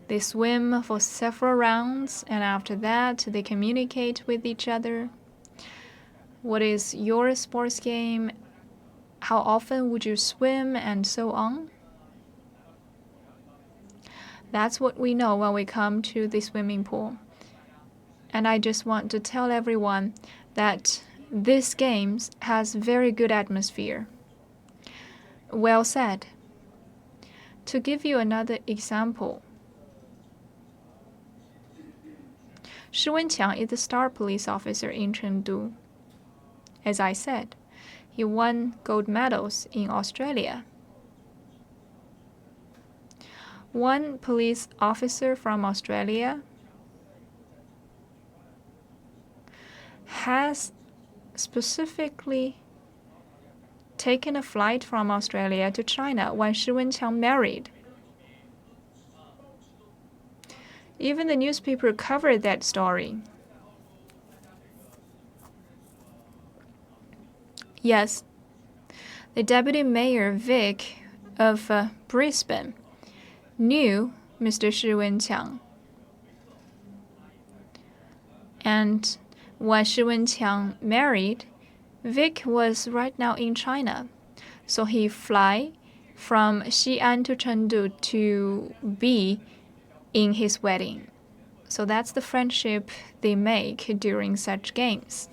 They swim for several rounds, and after that, they communicate with each other. What is your sports game? How often would you swim? And so on. That's what we know when we come to the swimming pool. And I just want to tell everyone that this games has very good atmosphere. Well said. To give you another example, Shi Wenqiang is the star police officer in Chengdu. As I said, he won gold medals in Australia. One police officer from Australia has specifically taken a flight from Australia to China when Shi Wenqiang married. Even the newspaper covered that story. Yes, the deputy mayor Vic of Brisbane knew Mr. Shi Wenqiang. And when Shi Wenqiang married, Vic was right now in China. So he fly from Xi'an to Chengdu to be in his wedding. So that's the friendship they make during such games.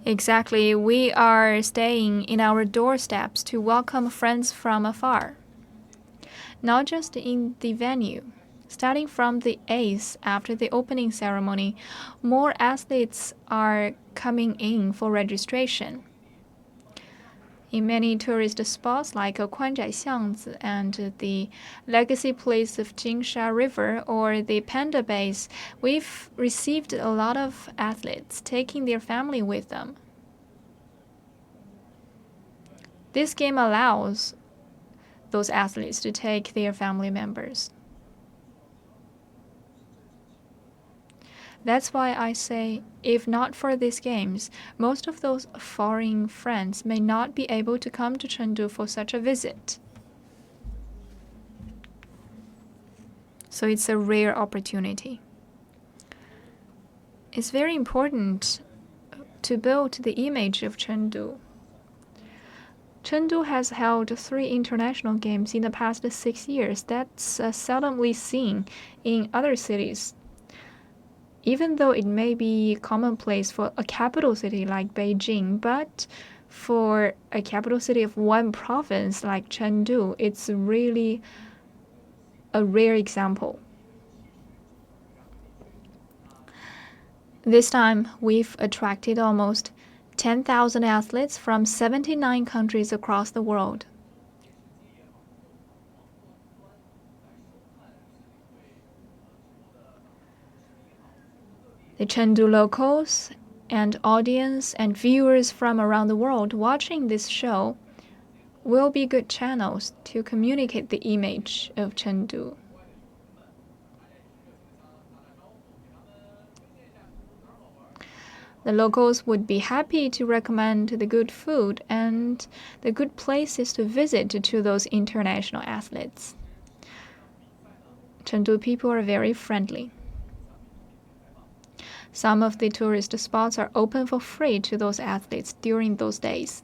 Exactly, we are staying in our doorsteps to welcome friends from afar. Not just in the venue. Starting from the 8th after the opening ceremony, more athletes are coming in for registration. In many tourist spots like Kuanzhai Xiangzi and the legacy place of Jingsha River or the Panda Base, we've received a lot of athletes taking their family with them. This game allows those athletes to take their family members. That's why I say, if not for these games, most of those foreign friends may not be able to come to Chengdu for such a visit. So it's a rare opportunity. It's very important to build the image of Chengdu. Chengdu has held 3 international games in the past 6 years. That's seldomly seen in other cities. Even though it may be commonplace for a capital city like Beijing, but for a capital city of one province like Chengdu, it's really a rare example. This time, we've attracted almost 10,000 athletes from 79 countries across the world. The Chengdu locals and audience and viewers from around the world watching this show will be good channels to communicate the image of Chengdu. The locals would be happy to recommend the good food and the good places to visit to those international athletes. Chengdu people are very friendly. Some of the tourist spots are open for free to those athletes during those days.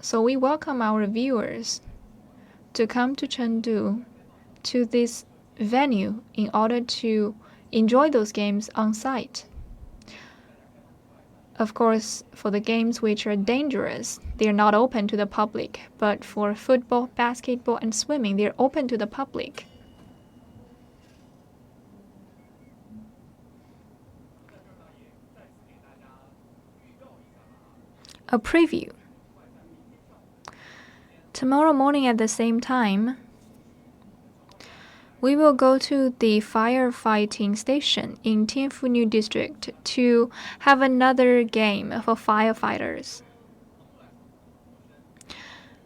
So we welcome our viewers to come to Chengdu, to this venue, in order to enjoy those games on site. Of course, for the games which are dangerous, they are not open to the public, but for football, basketball, and swimming, they are open to the public. A preview. Tomorrow morning at the same time, we will go to the firefighting station in Tianfu New District to have another game for firefighters.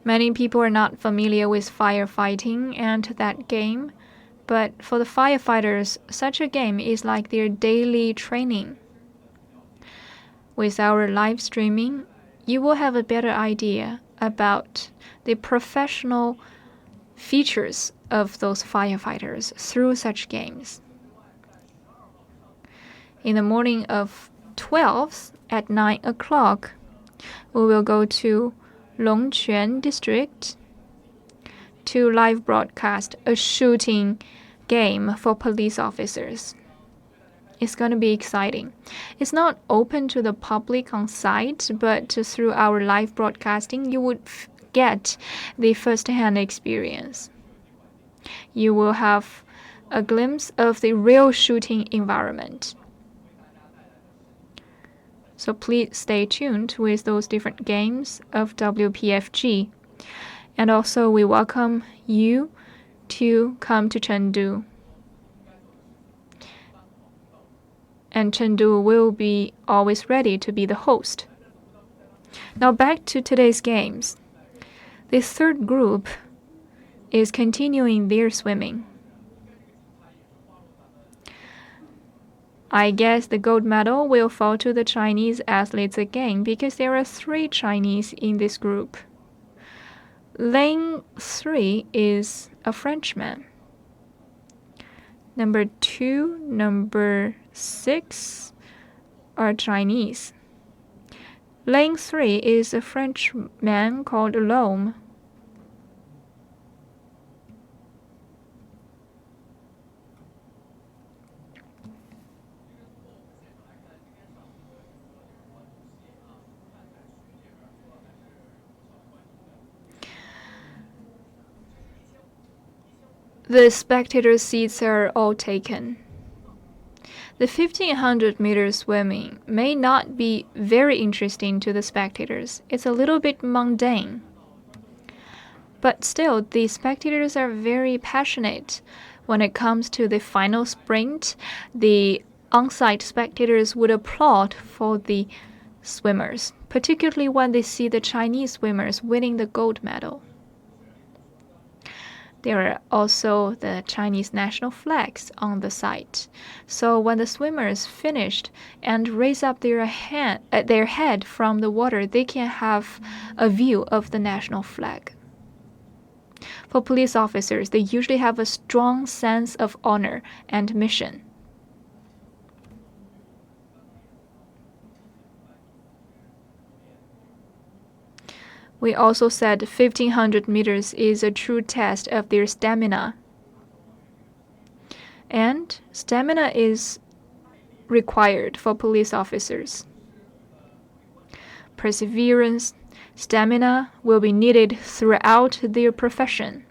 Many people are not familiar with firefighting and that game, but for the firefighters, such a game is like their daily training. With our live streaming, you will have a better idea about the professional features of those firefighters through such games. In the morning of 12th at 9 o'clock, we will go to Longquan District to live broadcast a shooting game for police officers. It's going to be exciting. It's not open to the public on site, but through our live broadcasting, you would get the first-hand experience. You will have a glimpse of the real shooting environment. So please stay tuned with those different games of WPFG. And also we welcome you to come to Chengdu. And Chengdu will be always ready to be the host. Now back to today's games. The third group is continuing their swimming. I guess the gold medal will fall to the Chinese athletes again because there are 3 Chinese in this group. Lane 3 is a Frenchman. Number 2, number 6 are Chinese. Lane 3 is a Frenchman called Lome. The spectator seats are all taken. The 1500 meter swimming may not be very interesting to the spectators. It's a little bit mundane. But still, the spectators are very passionate. When it comes to the final sprint, the on-site spectators would applaud for the swimmers, particularly when they see the Chinese swimmers winning the gold medal. There are also the Chinese national flags on the site. So when the swimmers finished and raise up their head from the water, they can have a view of the national flag. For police officers, they usually have a strong sense of honor and mission. We also said 1500 meters is a true test of their stamina. And stamina is required for police officers. Perseverance, stamina will be needed throughout their profession.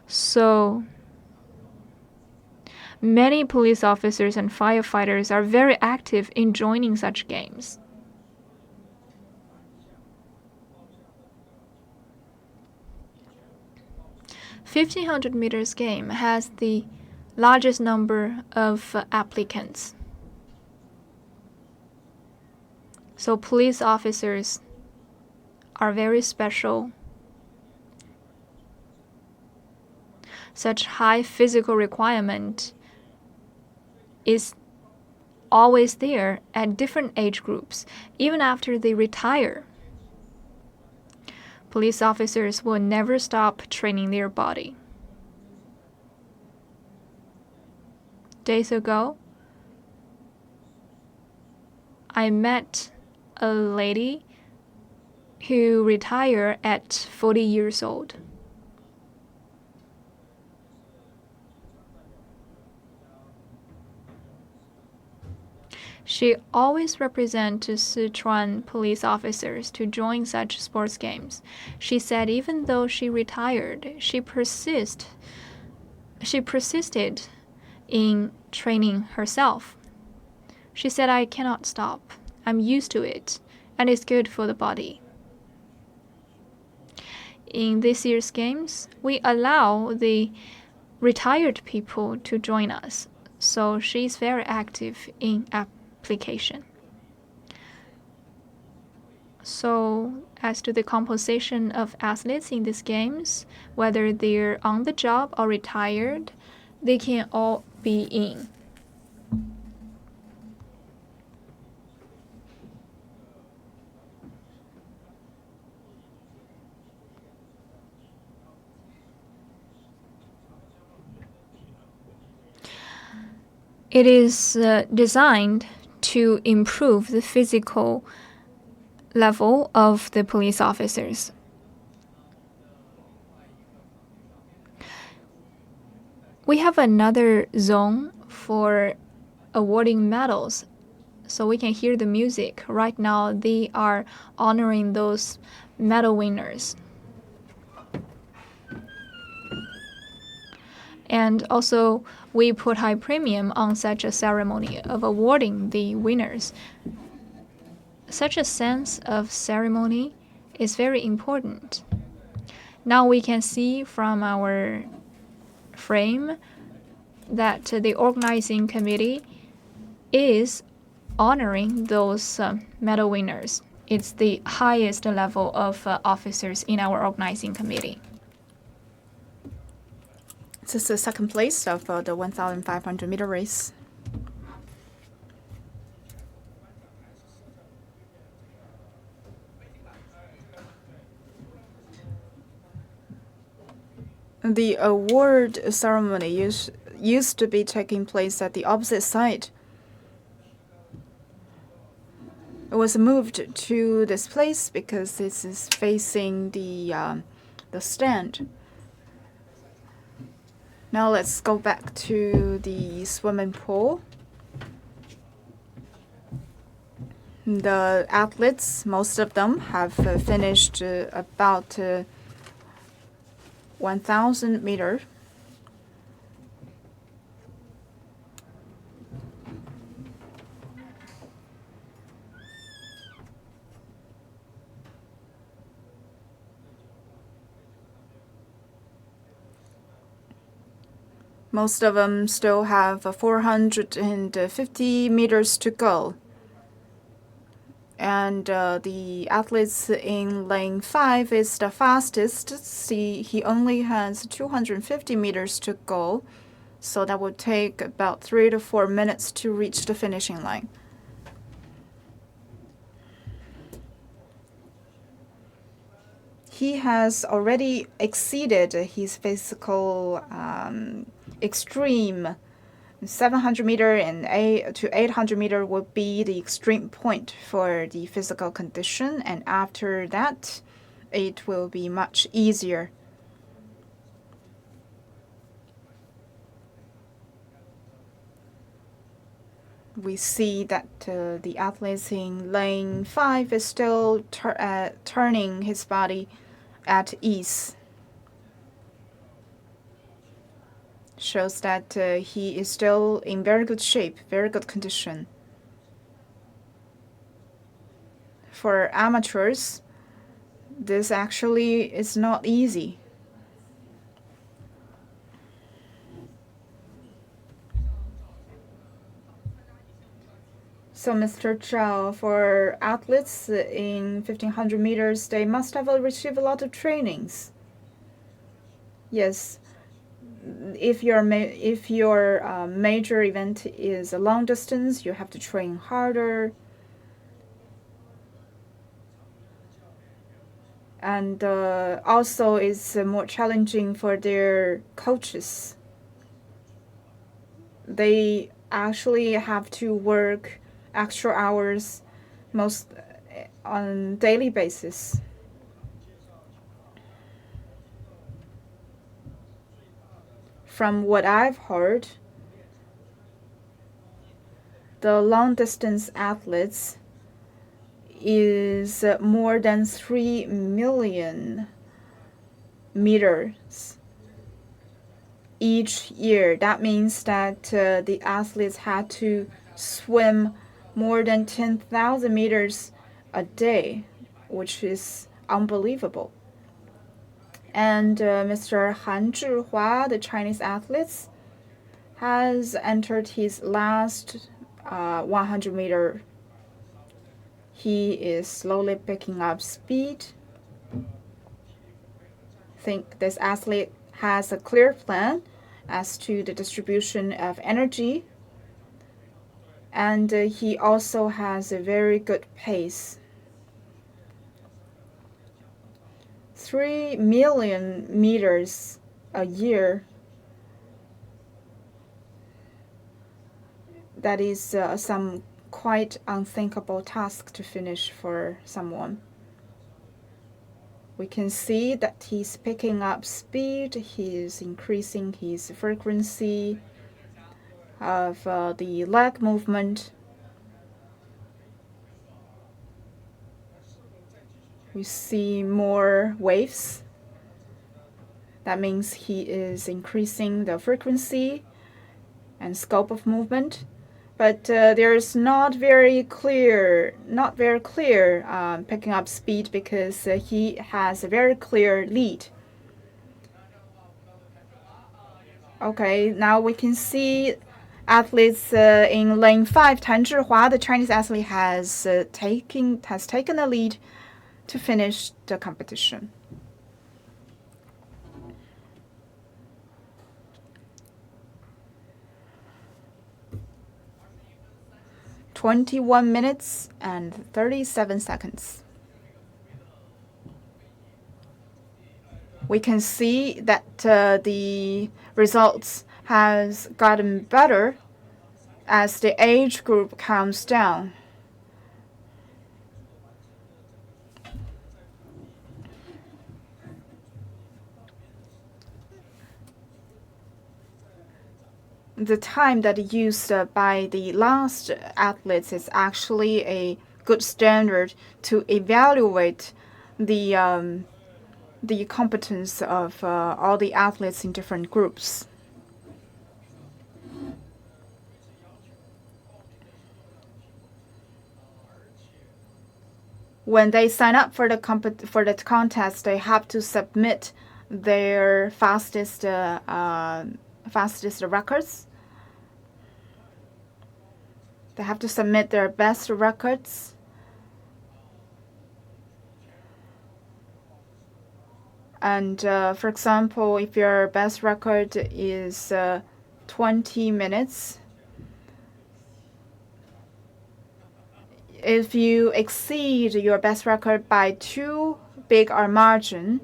So, many police officers and firefighters are very active in joining such games. The 1500 meters game has the largest number of applicants. So police officers are very special. Such high physical requirement is always there at different age groups, even after they retire. Police officers will never stop training their body. Days ago, I met a lady who retired at 40 years old. She always represents Sichuan police officers to join such sports games. She said even though she retired, she persisted in training herself. She said, I cannot stop. I'm used to it, and it's good for the body. In this year's games, we allow the retired people to join us, so she's very active in application. So, as to the composition of athletes in these games, whether they're on the job or retired, they can all be in. It is designed to improve the physical level of the police officers. We have another zone for awarding medals, so we can hear the music. Right now, they are honoring those medal winners. And also, we put high premium on such a ceremony of awarding the winners. Such a sense of ceremony is very important. Now we can see from our frame that the organizing committee is honoring those medal winners. It's the highest level of officers in our organizing committee. This is the second place of the 1,500 meter race. The award ceremony used to be taking place at the opposite side. It was moved to this place because this is facing the stand. Now let's go back to the swimming pool. The athletes, most of them have finished about 1,000 meters. Most of them still have 450 meters to go. And the athletes in lane 5 is the fastest. See, he only has 250 meters to go. So that would take about 3 to 4 minutes to reach the finishing line. He has already exceeded his physical extreme. 700 meter and 800 meter would be the extreme point for the physical condition, and after that, it will be much easier. We see that the athletes in lane 5 is still turning his body at ease. Shows that he is still in very good shape, very good condition. For amateurs, this actually is not easy. So, Mr. Chow, for athletes in 1500 meters, they must have received a lot of trainings. Yes. If your major event is a long distance, you have to train harder. And also it's more challenging for their coaches. They actually have to work extra hours most on daily basis. From what I've heard, the long distance athletes is more than 3 million meters each year. That means that the athletes had to swim more than 10,000 meters a day, which is unbelievable. And Mr. Han Zhihua, the Chinese athlete, has entered his last 100 meter. He is slowly picking up speed. I think this athlete has a clear plan as to the distribution of energy. And he also has a very good pace. 3 million meters a year. That is some quite unthinkable task to finish for someone. We can see that he's picking up speed. He is increasing his frequency of the leg movement. We see more waves. That means he is increasing the frequency and scope of movement. But there's not very clear picking up speed because he has a very clear lead. Okay, now we can see athletes in lane 5. Tan Zhihua, the Chinese athlete, has taken the lead to finish the competition. (21 minutes and 37 seconds). we can see that the results has gotten better as the age group comes down. The time that used by the last athletes is actually a good standard to evaluate the competence of all the athletes in different groups. When they sign up for the contest, they have to submit their fastest records. They have to submit their best records. And for example, if your best record is 20 minutes, if you exceed your best record by too big a margin,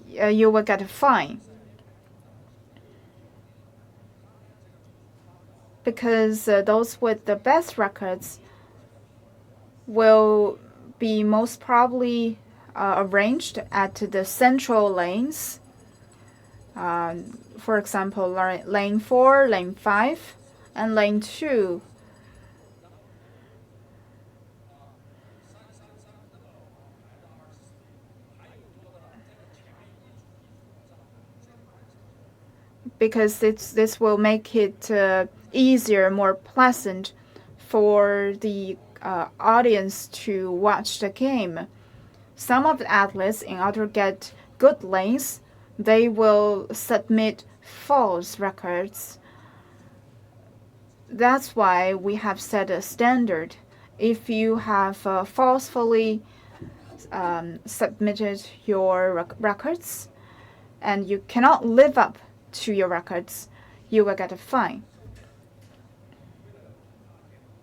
you will get a fine. Because those with the best records will be most probably arranged at the central lanes. For example, lane 4, lane 5, and lane 2. Because this will make it easier, more pleasant for the audience to watch the game. Some of the athletes, in order to get good lanes, they will submit false records. That's why we have set a standard. If you have falsely submitted your records and you cannot live up to your records, you will get a fine.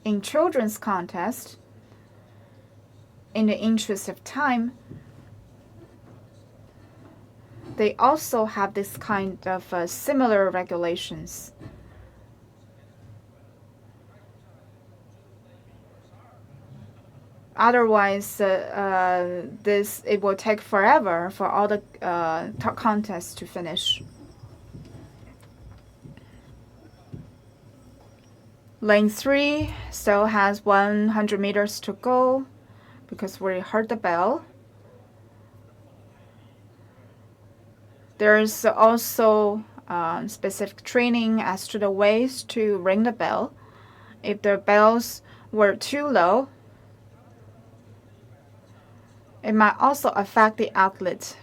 In children's contest, in the interest of time, they also have this kind of similar regulations. Otherwise, it will take forever for all the contests to finish. Lane 3 still has 100 meters to go because we heard the bell. There is also specific training as to the ways to ring the bell. If the bells were too low, it might also affect the athlete.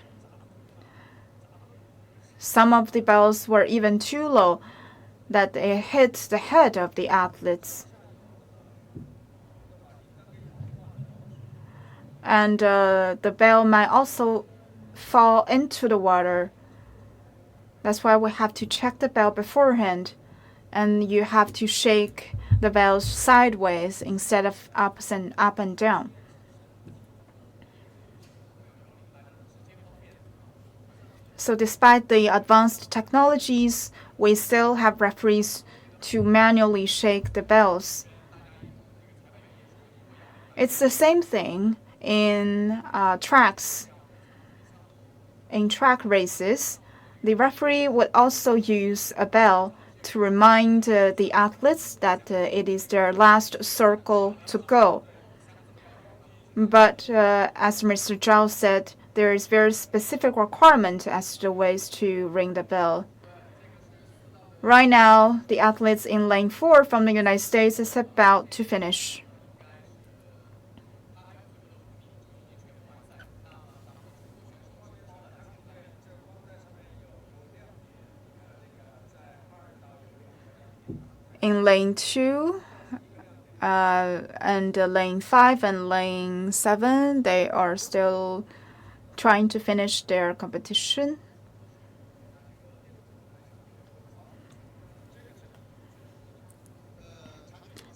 Some of the bells were even too low that it hit the head of the athletes. And the bell might also fall into the water. That's why we have to check the bell beforehand, and you have to shake the bells sideways instead of up and down. So despite the advanced technologies, we still have referees to manually shake the bells. It's the same thing in tracks. In track races, the referee would also use a bell to remind the athletes that it is their last circle to go. But as Mr. Chow said, there is very specific requirement as to the ways to ring the bell. Right now, the athletes in lane 4 from the United States is about to finish. In lane 2 and lane 5 and lane 7, they are still trying to finish their competition.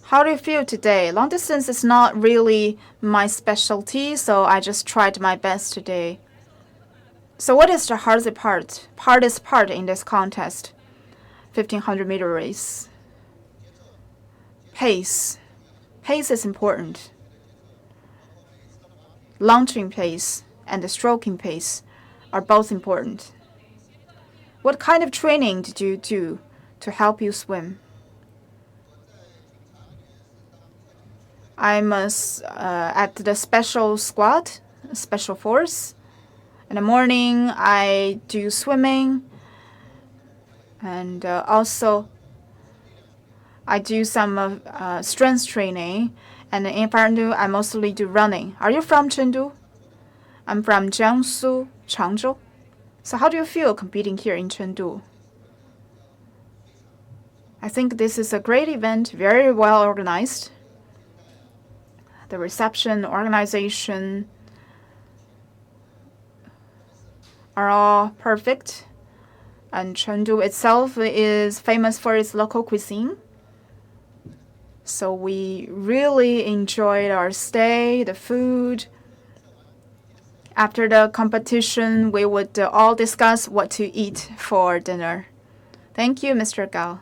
How do you feel today? Long distance is not really my specialty, so I just tried my best today. So what is the hardest part in this contest? 1500-meter race. Pace. Pace is important. Launching pace and the stroking pace are both important. What kind of training did you do to help you swim? I'm at the special squad, special force. In the morning, I do swimming, and also I do some strength training. And in afternoon, I mostly do running. Are you from Chengdu? I'm from Jiangsu, Changzhou. So how do you feel competing here in Chengdu? I think this is a great event, very well organized. The reception, organization are all perfect. And Chengdu itself is famous for its local cuisine. So we really enjoyed our stay, the food. After the competition, we would all discuss what to eat for dinner. Thank you, Mr. Gao.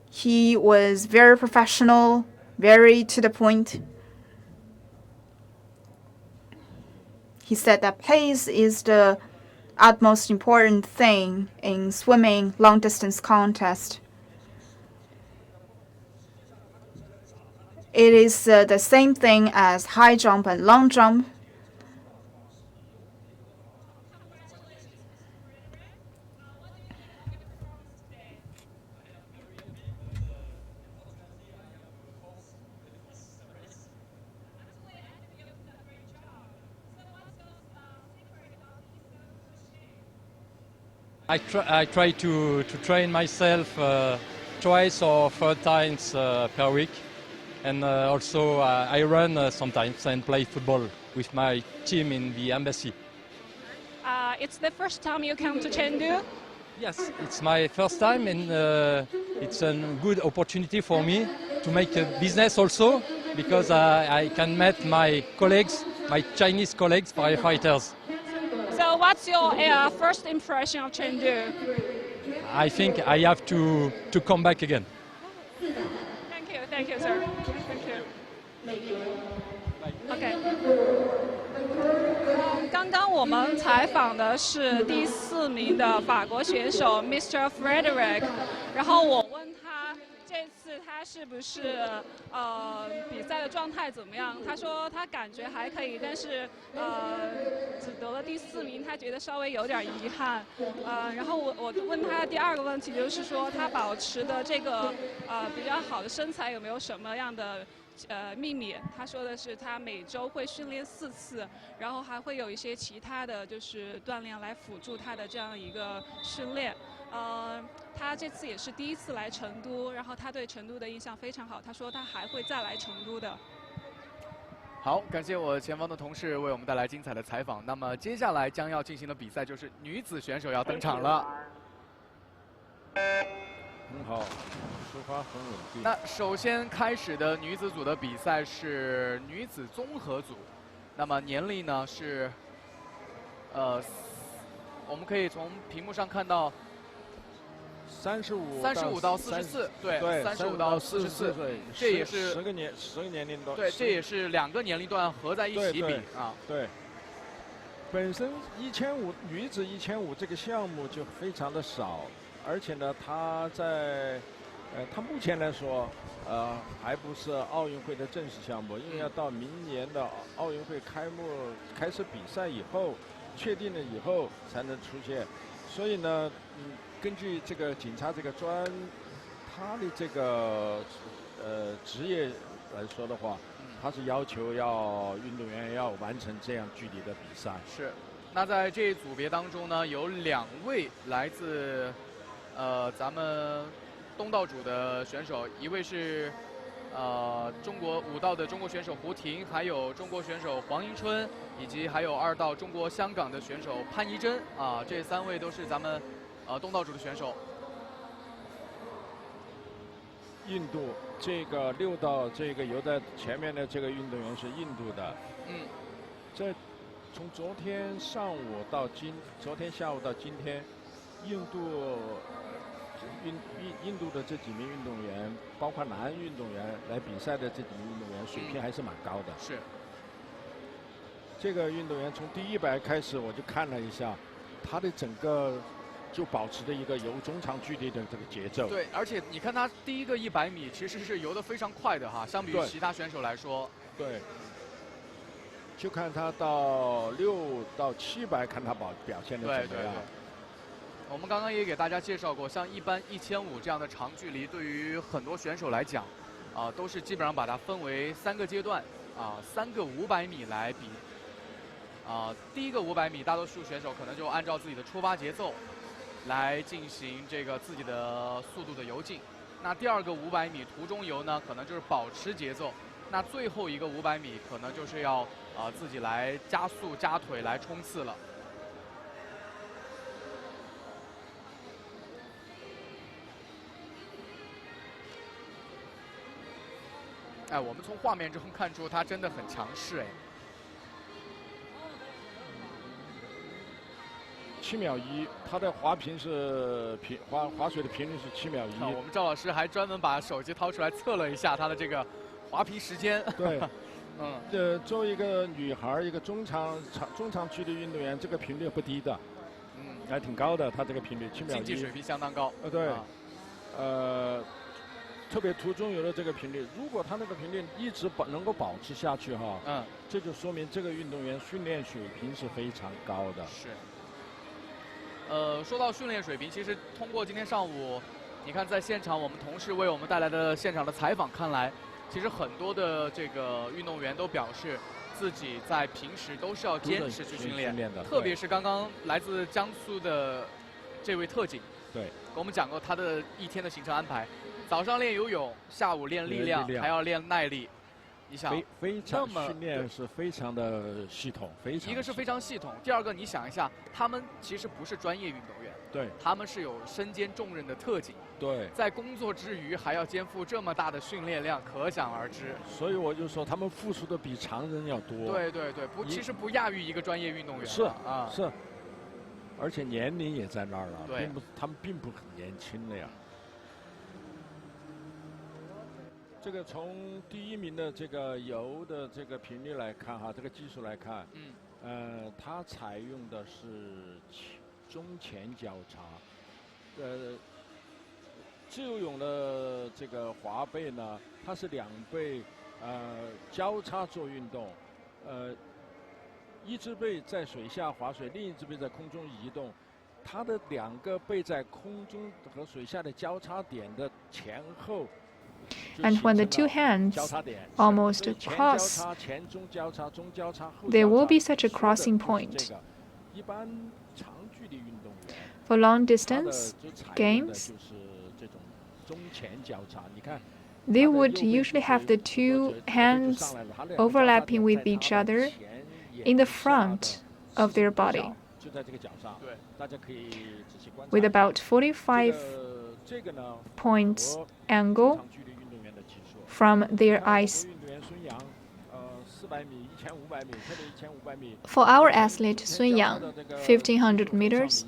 He was very professional, very to the point. He said that pace is the utmost important thing in swimming long-distance contest. It is the same thing as high jump and long jump. I try to train myself twice or 4 times per week, and also I run sometimes and play football with my team in the embassy. It's the first time you come to Chengdu? Yes, it's my first time, and it's a good opportunity for me to make a business also, because I can meet my colleagues, my Chinese colleagues, firefighters. So what's your first impression of Chengdu? I think I have to come back again. Thank you, sir. Thank you. OK。刚刚我们采访的是第4名的法国选手 Mr. Frederick， 然后我问他这次他是不是比赛的状态怎么样？他说他感觉还可以，但是只得了第4名，他觉得稍微有点遗憾。然后我问他第2个问题，就是说他保持的这个比较好的身材有没有什么样的秘密？他说的是他每周会训练4次，然后还会有一些其他的就是锻炼来辅助他的这样一个训练。他这次也是第1次来成都，然后他对成都的印象非常好，他说他还会再来成都的。好，感谢我前方的同事为我们带来精彩的采访。那么接下来将要进行的比赛就是女子选手要登场了。很好，出发很稳定。那首先开始的女子组的比赛是女子综合组，那么年龄呢是，我们可以从屏幕上看到。35到44，对，35到44岁，这也是10个年龄段，对，这也是2个年龄段合在一起比啊。对，本身1500女子1500这个项目就非常的少，而且呢，它在它目前来说，还不是奥运会的正式项目，因为要到明年的奥运会开始比赛以后，确定了以后才能出现，所以呢，根据这个警察这个他的这个职业来说的话，他是要求运动员要完成这样距离的比赛。是，那在这一组别当中呢，有2位来自咱们东道主的选手，一位是中国5道的中国选手胡婷，还有中国选手黄迎春，以及还有2道中国香港的选手潘怡珍啊，这3位都是咱们东道主的选手。印度这个6道这个游在前面的这个运动员是印度的，从昨天下午到今天，印度的这几名运动员，包括男运动员来比赛的这几名运动员，水平还是蛮高的。是。这个运动员从第100开始，我就看了一下，他的整个就保持着一个游中长距离的这个节奏。对，而且你看他第一个100米其实是游得非常快的哈，相比于其他选手来说。对。就看他到6到700，看他表现的怎么样。我们刚刚也给大家介绍过，像一般1500这样的长距离，对于很多选手来讲，都是基本上把它分为3个阶段，3个500米来比。第一个500米，大多数选手可能就按照自己的出发节奏来进行这个自己的速度的游进。那第二个500米途中游呢，可能就是保持节奏。那最后一个500米可能就是要自己来加速加腿来冲刺了。哎，我们从画面中看出他真的很强势哎。7秒1，他的滑频是滑水的频率是7秒1。我们赵老师还专门把手机掏出来测了一下他的这个滑皮时间。对，作为一个女孩，一个中长距离运动员，这个频率不低的，还挺高的，她这个频率7秒1。竞技水平相当高。对，特别途中游的这个频率，如果她那个频率一直能够保持下去哈，这就说明这个运动员训练水平是非常高的。是。说到训练水平，其实通过今天上午，你看在现场我们同事为我们带来的现场的采访看来，其实很多的这个运动员都表示，自己在平时都是要坚持去训练的。特别是刚刚来自江苏的这位特警，对，跟我们讲过他的一天的行程安排：早上练游泳，下午练力量，还要练耐力。你想，训练是非常的系统，一个是非常系统，第二个你想一下，他们其实不是专业运动员，对，他们是有身兼重任的特警，对，在工作之余还要肩负这么大的训练量，可想而知。所以我就说他们付出的比常人要多。对，其实不亚于一个专业运动员。是，而且年龄也在那儿了，他们并不很年轻了呀。这个从第1名的这个游的这个频率来看哈，这个技术来看，它采用的是中前交叉，自由泳的这个滑背呢，它是2背交叉做运动，一只背在水下划水，另一只背在空中移动，它的2个背在空中和水下的交叉点的前后。And when the two hands almost cross, there will be such a crossing point. For long distance games, they would usually have the two hands overlapping with each other in the front of their body, with about 45 points angle from their eyes. For our athlete Sun Yang, 1500 meters,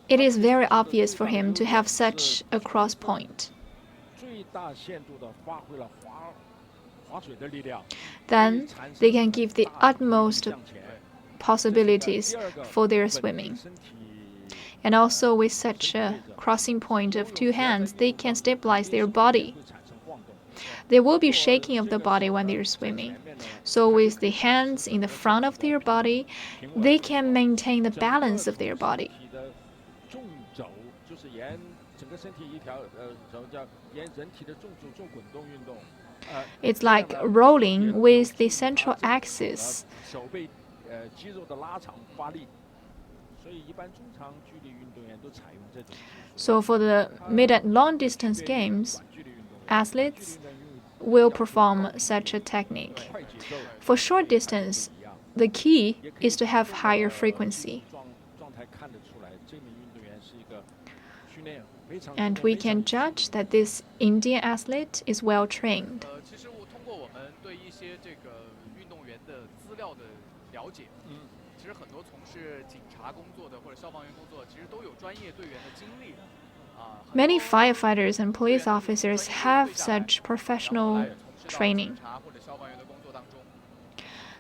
it is very obvious for him to have such a cross point. Then they can give the utmost possibilities for their swimming. And also with such a crossing point of two hands, they can stabilize their body. There will be shaking of the body when they're swimming. So with the hands in the front of their body, they can maintain the balance of their body. It's like rolling with the central axis. So for the mid and long distance games, athletes will perform such a technique. For short distance, the key is to have higher frequency. And we can judge that this Indian athlete is well trained. 了解。其实很多从事警察工作的或者消防员工作，其实都有专业队员的经历。Many firefighters and police officers have such professional training.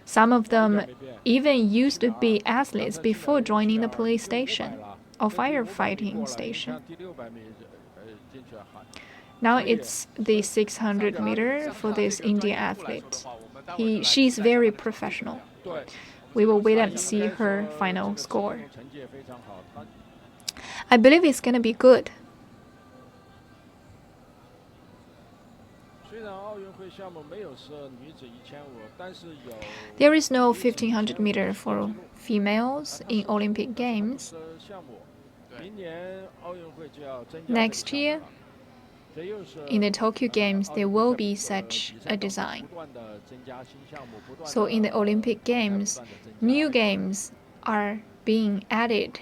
Some of them even used to be athletes before joining the police station or firefighting station. Now it's the 600 meter for this Indian athlete. She's very professional. We will wait and see her final score. I believe it's going to be good. There is no 1500 meter for females in Olympic Games. Next year, in the Tokyo Games, there will be such a design. So in the Olympic Games, new games are being added.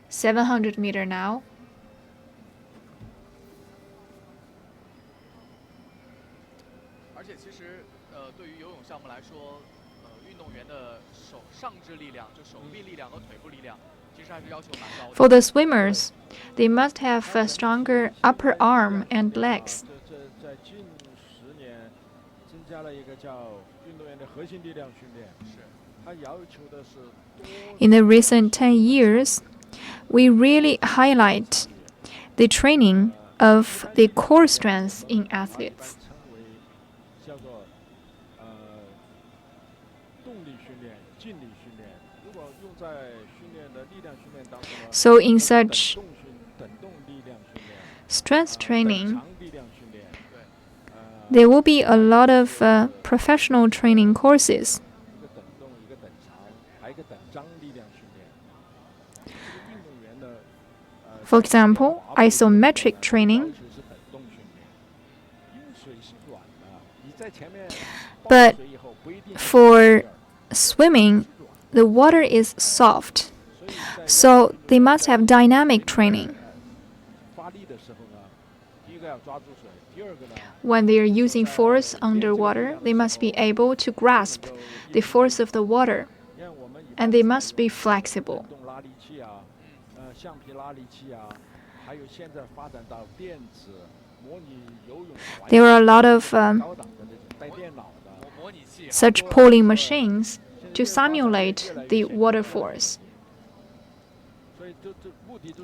700 meter now. For the swimmers, they must have a stronger upper arm and legs. In the recent 10 years, we really highlight the training of the core strength in athletes. So in such strength training, there will be a lot of professional training courses. For example, isometric training. But for swimming, the water is soft, so they must have dynamic training. When they are using force underwater, they must be able to grasp the force of the water, and they must be flexible. There are a lot of such pulling machines to simulate the water force.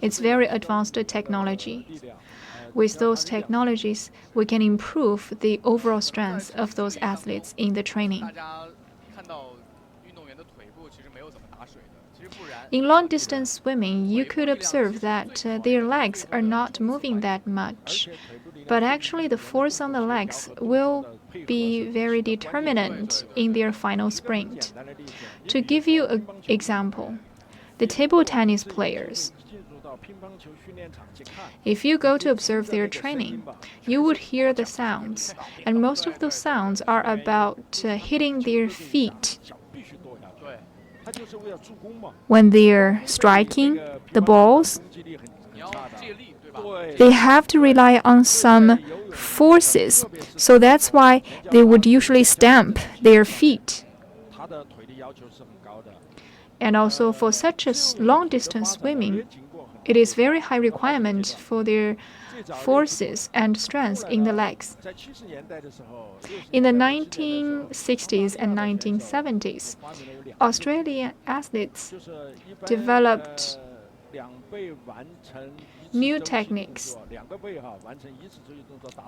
It's very advanced technology. With those technologies, we can improve the overall strength of those athletes in the training. In long-distance swimming, you could observe that their legs are not moving that much, but actually the force on the legs will be very determinant in their final sprint. To give you an example, the table tennis players. If you go to observe their training, you would hear the sounds, and most of those sounds are about hitting their feet. When they're striking the balls, they have to rely on some forces, so that's why they would usually stamp their feet. And also for such a long-distance swimming, it is very high requirement for their forces and strength in the legs. In the 1960s and 1970s, Australian athletes developed new techniques.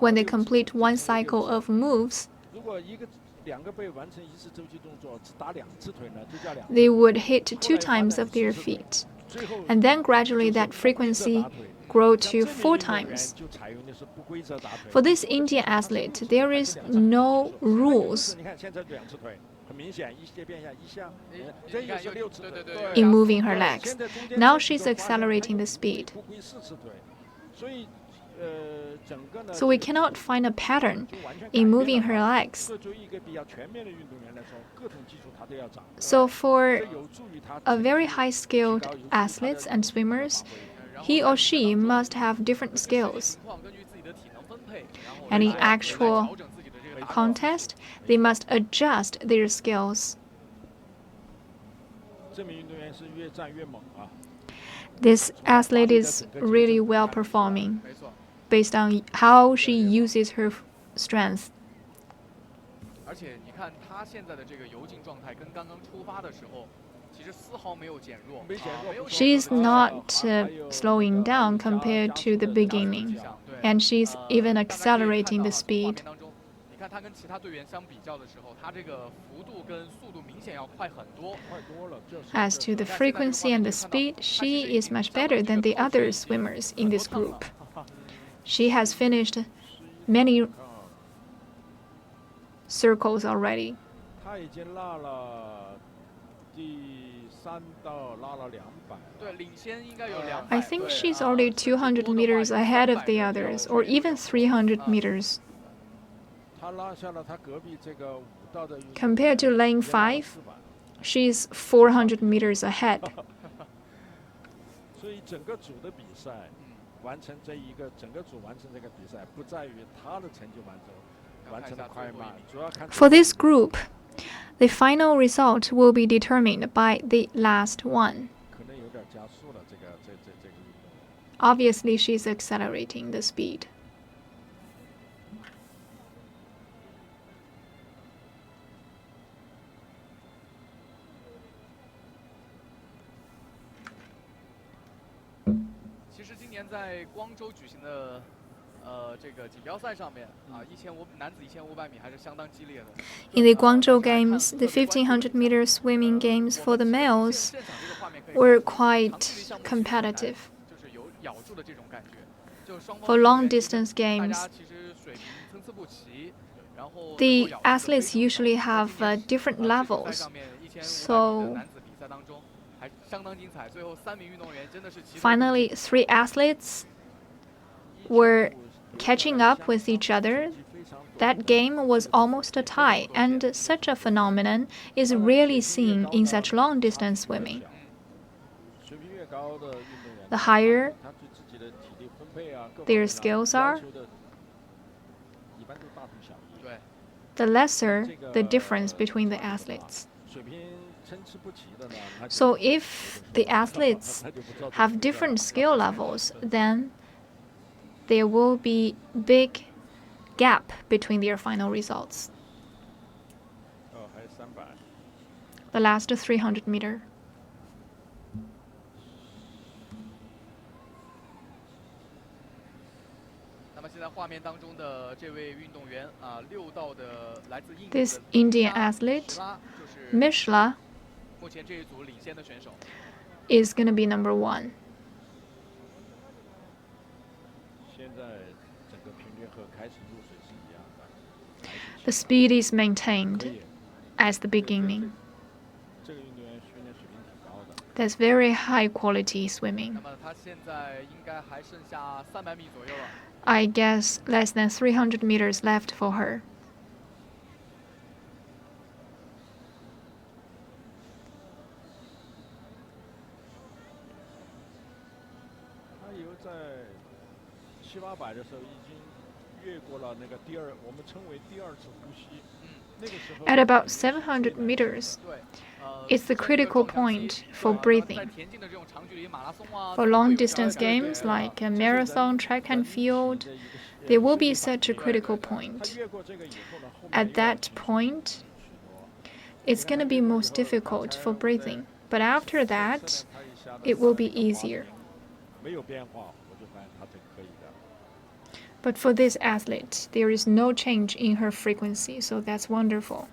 When they complete one cycle of moves, they would hit 2 times of their feet, and then gradually that frequency grow to 4 times. For this Indian athlete, there is no rules in moving her legs. Now she's accelerating the speed. So we cannot find a pattern in moving her legs. So for a very high-skilled athletes and swimmers, he or she must have different skills. And in actual contest, they must adjust their skills. 这名运动员是越战越猛啊。 This athlete is really well performing 没错， based on how she uses her strength. 而且你看他现在的这个游竞状态跟刚刚出发的时候，其实丝毫没有减弱。没减弱，没有 She's not slowing down compared to the beginning, and she's even accelerating the speed. 你看他跟其他队员相比较的时候，他这个幅度跟速度明显要快很多。 快多了。这是 As to the frequency and the speed, she is much better than the other swimmers in this group. She has finished many circles already. 他已经落了第3道，落了200。 对，领先应该有200。 I think she's already 200 meters ahead of the others, or even 300 meters. 他拉下了他隔壁这个5道的。 Compared to lane 5, she's 400 meters ahead. 所以整个组的比赛，完成这一个整个组完成这个比赛，不在于他的成绩完成的快慢，主要看。 For this group, the final result will be determined by the last one. 可能有点加速了，这个运动。 Obviously, she's accelerating the speed. 其实今年在光州举行的这个锦标赛上面啊男子1500米还是相当激烈的。 In the Guangzhou Games, the 1500 meter swimming games for the males were quite competitive. 就是有咬住的这种感觉。就双方 For long distance 大 games, 家其实水平参差不齐，然后 the athletes usually have different levels. So finally, 3 athletes were catching up with each other. That game was almost a tie, and such a phenomenon is rarely seen in such long distance swimming. 水平越高的运动员， The higher 他对自己的体力分配啊，各方 their 面啊 skills 要 are, 求的一般都大同小异。 对， the lesser the difference between the athletes. 水平参差不齐的呢，那就 So if the athletes 他就不知道 have different skill levels, then there will be big gap between their final results. 哦，还有300。 The last 300 meter. 那么现在画面当中的这位运动员啊，6道的来自印度 This 的 Indian athlete, 拉就是 Mishla, 目前这一组领先的选手。 is going to be number 1. 现在整个平均和开始入水是一样的。 The speed is maintained 可以， as the beginning. 这个运动员训练水平挺高的。 That's very high quality swimming. 那么他现在应该还剩下300米左右了。 I guess less than 300 meters left for her. 他有在700-800的时候已经越过了那个我们称为第2次呼吸。那个时候 At about 700 meters, 对， it's the critical point for 在 breathing. 田径的这种长距离马拉松啊 For long distance games like a marathon, track and field, there will be such a critical 他 point. 越过这个以后呢，后面 At that point, it's going to be most difficult for breathing. But after that, 他一下 it will be easier. 没有变化，我就发现他挺可以的。 But for this athlete, there is no change in her frequency, so that's wonderful.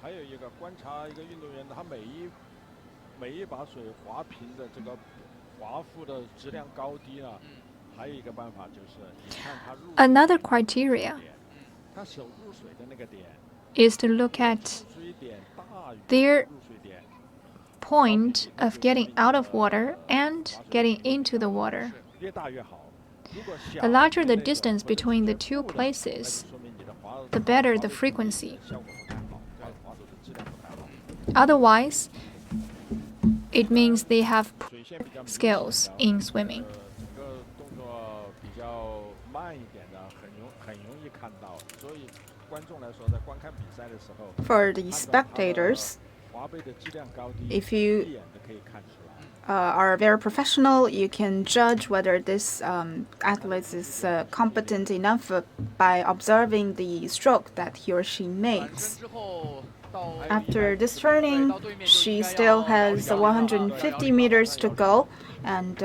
还有一个观察一个运动员，他每一把水划平的这个划腹的质量高低呢，还有一个办法就是你看他入 Another criteria 点，他手入水的那个点， is to look at 入水点大于 their 入水点， point of getting out of water and getting into the water. 越大越好。如果小 The larger the 那个 distance 或者 between the 是 two 负的 places, 那就说明你的划 the better the 划水 frequency. 效果不太好，划水的质量不太好。 Otherwise, it means they have 水线比较明显 skills in swimming. 整个点的，很容易看到，所以观众来说，在观看比赛的时候 For the spectators, 滑背的质量高低， if you 一眼就可以看出来。are very professional, you can judge whether this athlete is competent enough by observing the stroke that he or she 转 makes. 身之后到 After this turning, she still has 150 meters to go, and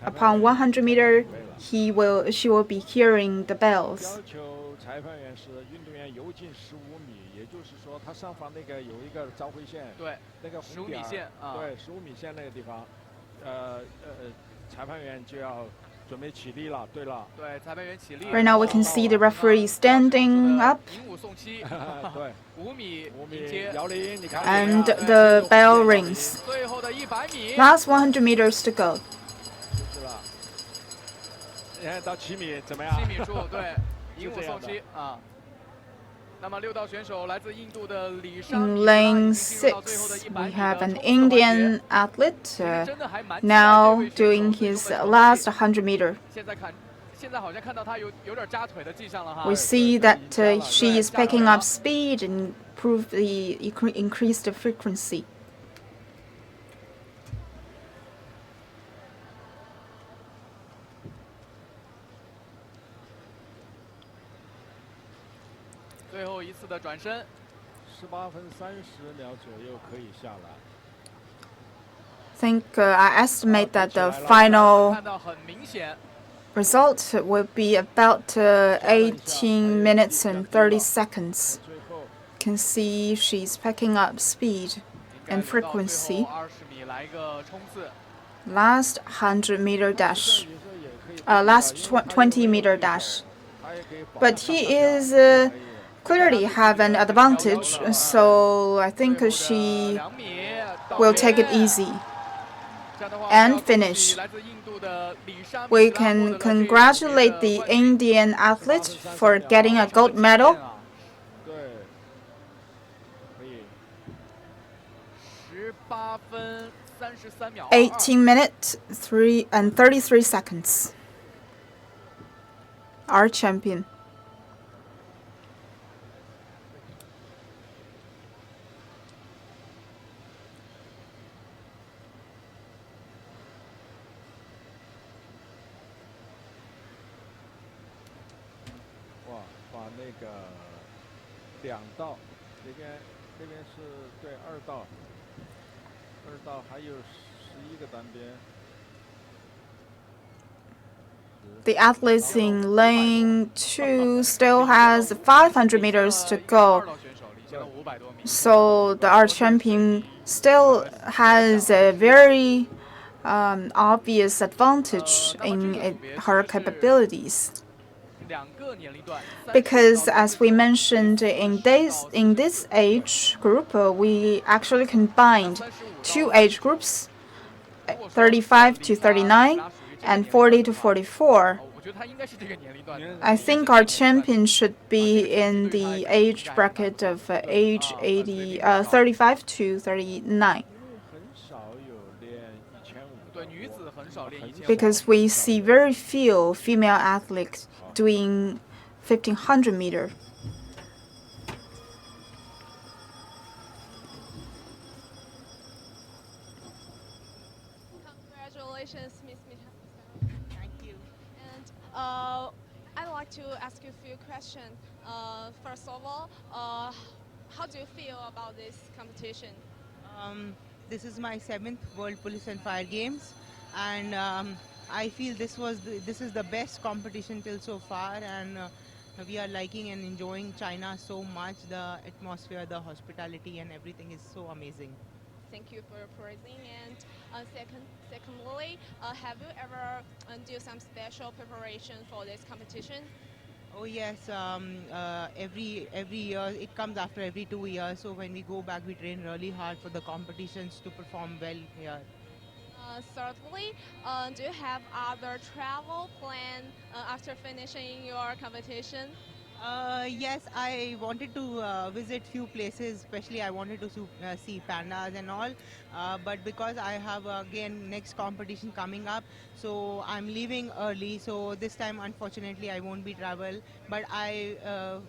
upon 100 meter, she will be hearing the 要 bells. 求裁判员是运动员游进15米，也就是说，他上方那个有一个召回线，对，那个红15点米线啊，对，15米线那个地方，裁判员就要准备起立了。对了，对，裁判员起立。 Right now, we can see the referee standing up, 迎舞送膝，对5米，5迎接米，摇铃，你看 and 对 the bell rings. 最后的100米， Last 100 meters to go. 就是了。你看到7米怎么样？ 7米处，对，迎舞送膝啊。那么6道选手来自印度的里沙 In 米 lane 已经进入到最后的 6, 100 we 米 have 的 an 冲刺环节 Indian athlete 其实真的还蛮期待 now 这位选手 doing 最 his 终的 last 成绩。 100 meter. 现在好像看到他有点扎腿的迹象了哈。 We see that she is picking up speed and increase the frequency. 最后一次的转身， 18分30秒左右可以下来。 I think I estimate that the final 看到很明显， result will be about 18 minutes and 30 seconds. 最后 Can see she's picking up speed 应该 and 留到最 frequency. 后20米来一个冲刺。 Last 100 meter dash, 有时候也可以 last 20 meter dash. But he is clearly have an advantage, so I think she 2米 will take it easy 这样的话 and 要恭喜 finish. 来自印度的里沙米 We 拉获 can 得了这一 congratulate 届 the 的冠军 Indian athlete for getting a gold medal. 对，可以。 18分33秒 18 minutes 33 seconds. Our champion. 哇，把那个2道，那边是对2道，2道还有11个单边。 The athletes in lane 2 still has 500 meters to go. 2道选手领先了500多米。 So our champion still has a very obvious advantage in her capabilities. 2个年龄段 Because as we mentioned in this age group, we actually combined 2 age groups, 35 to 39 and 40 to 44. 我觉得他应该是这个年龄段的。 I think our champion should be in the age bracket of age 35 to 39. 很少有练1500。 对，女子很少练1500。 Because we see very few female athletes doing 1500 meter. Congratulations, Miss Mita. Thank you. And I'd like to ask you a few questions. First of all, how do you feel about this competition? This is my 7th World Police and Fire Games, and I feel this is the best competition till so far, and we are liking and enjoying China so much. The atmosphere, the hospitality, and everything is so amazing. Thank you for your praising. And secondly, have you ever do some special preparation for this competition? Oh yes, every year it comes after every 2 years. So when we go back, we train really hard for the competitions to perform well here. Thirdly, do you have other travel plan after finishing your competition? Yes, I wanted to visit few places, especially I wanted to see pandas and all. But because I have again next competition coming up, so I'm leaving early. So this time, unfortunately, I won't be travel. But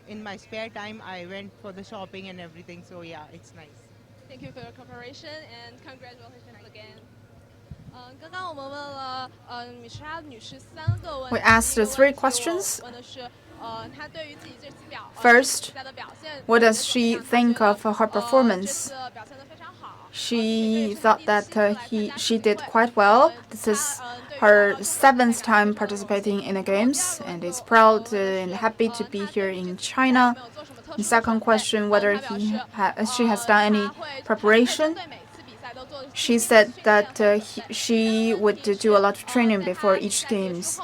in my spare time, I went for the shopping and everything. So yeah, it's nice. Thank you for your cooperation and congratulations again. 刚刚我们问了米莎女士3个问题。 We asked 第一个 3 问题 questions. 我问的是她对于自己这次比 First, 赛的表现 what does she think of her performance? 这次表现得非常好。 She thought that she did quite well. This is her 7th time participating in the games and is proud and happy to be here in China. The second question, whether she has done any preparation. She said that she would do a lot of training before each games.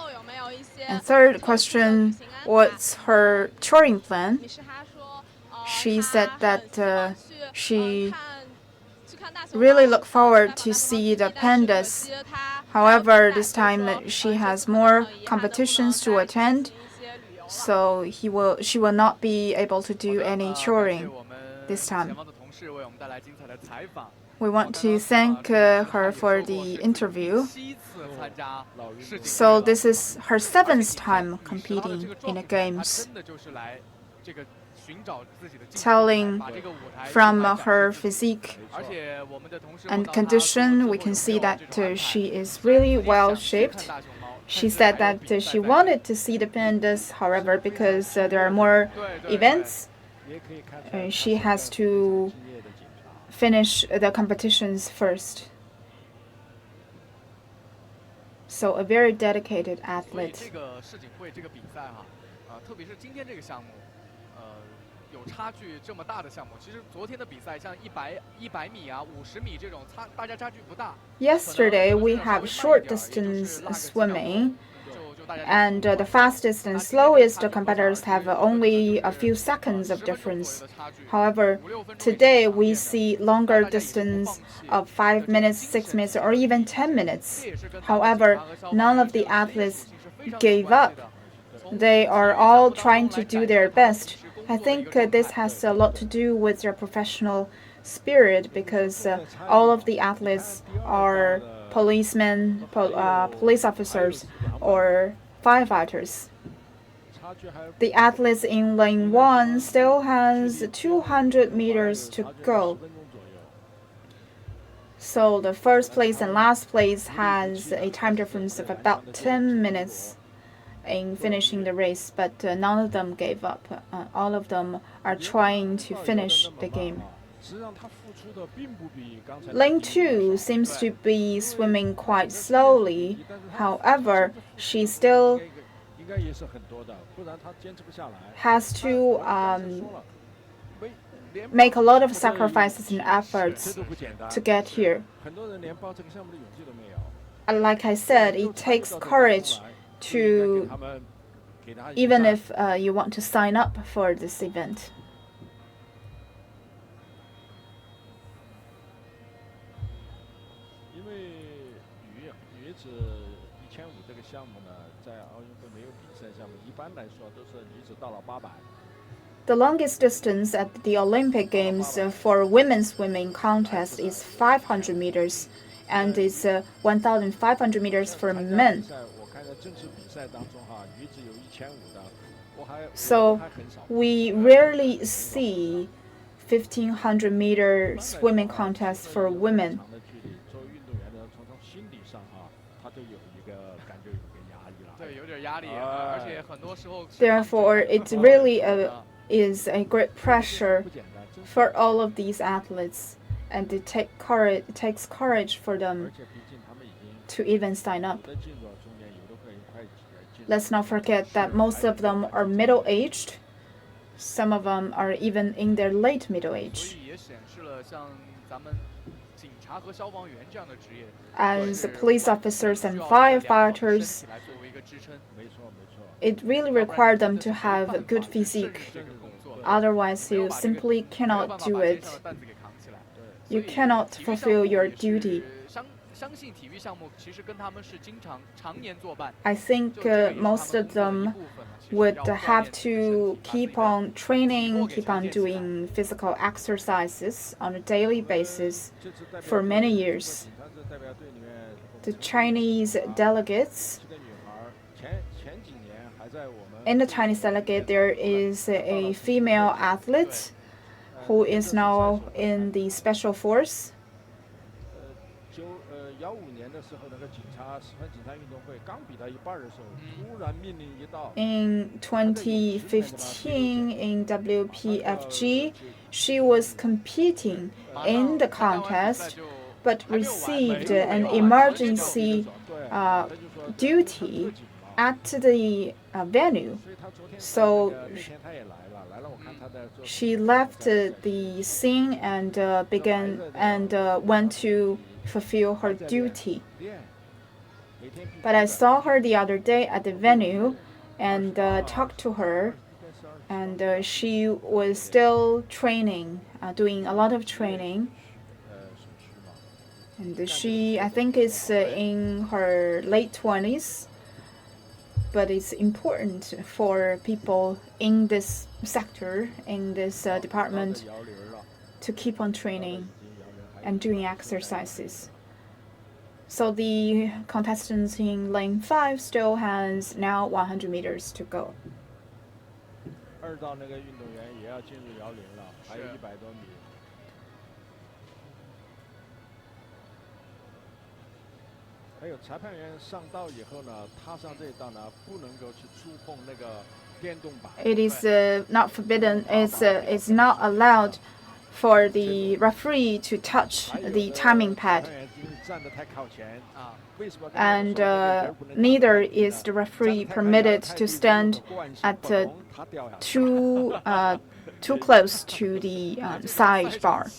And third question, what's her touring plan? She said that she really look forward to see the pandas. However, this time she has more competitions to attend, so she will not be able to do any touring this time. We want to thank her for the interview. So this is her 7th time competing in the games. Telling from her physique and condition, we can see that she is really well shaped. She said that she wanted to see the pandas, however, because there are more events, she has to finish the competitions first. So a very dedicated athlete. 有差距这么大的项目，其实昨天的比赛像100米啊、50米这种，大家差距不大。Yesterday we have short distance swimming, and the fastest and slowest competitors have only a few seconds of difference. However, today we see longer distance of 5 minutes, 6 minutes, or even 10 minutes. However, none of the athletes gave up. They are all trying to do their best. I think this has a lot to do with their professional spirit, because all of the athletes are policemen, police officers, or firefighters. The athletes in lane 1 still has 200 meters to go. So the first place and last place has a time difference of about 10 minutes in finishing the race, but none of them gave up. All of them are trying to finish the game. Lane 2 seems to be swimming quite slowly. However, she still has to make a lot of sacrifices and efforts to get here. And like I said, it takes courage to, even if you want to sign up for this event. The longest distance at the Olympic Games for women's swimming contest is 500 meters, and it's 1,500 meters for men. So we rarely see 1,500-meter swimming contests for women. Therefore, it really is a great pressure for all of these athletes, and it takes courage for them to even sign up. Let's not forget that most of them are middle-aged. Some of them are even in their late middle age. As police officers and firefighters, it really requires them to have a good physique. Otherwise, you simply cannot do it. You cannot fulfill your duty. 相信体育项目其实跟他们是常年作伴。 I think most of them would have to keep on training, keep on doing physical exercises on a daily basis for many years. The Chinese delegates, in the Chinese delegate, there is a female athlete who is now in the special force. In 2015 in WPFG, she was competing in the contest but received an emergency duty at the venue. So she left the scene and went to fulfill her duty. But I saw her the other day at the venue and talked to her, and she was still training, doing a lot of training. And she, I think, is in her late 20s. But it's important for people in this sector, in this department, to keep on training and doing exercises. So the contestants in lane 5 still has now 100 meters to go. It is not forbidden. It's not allowed for the referee to touch the timing pad. And neither is the referee permitted to stand at too close to the sidebar.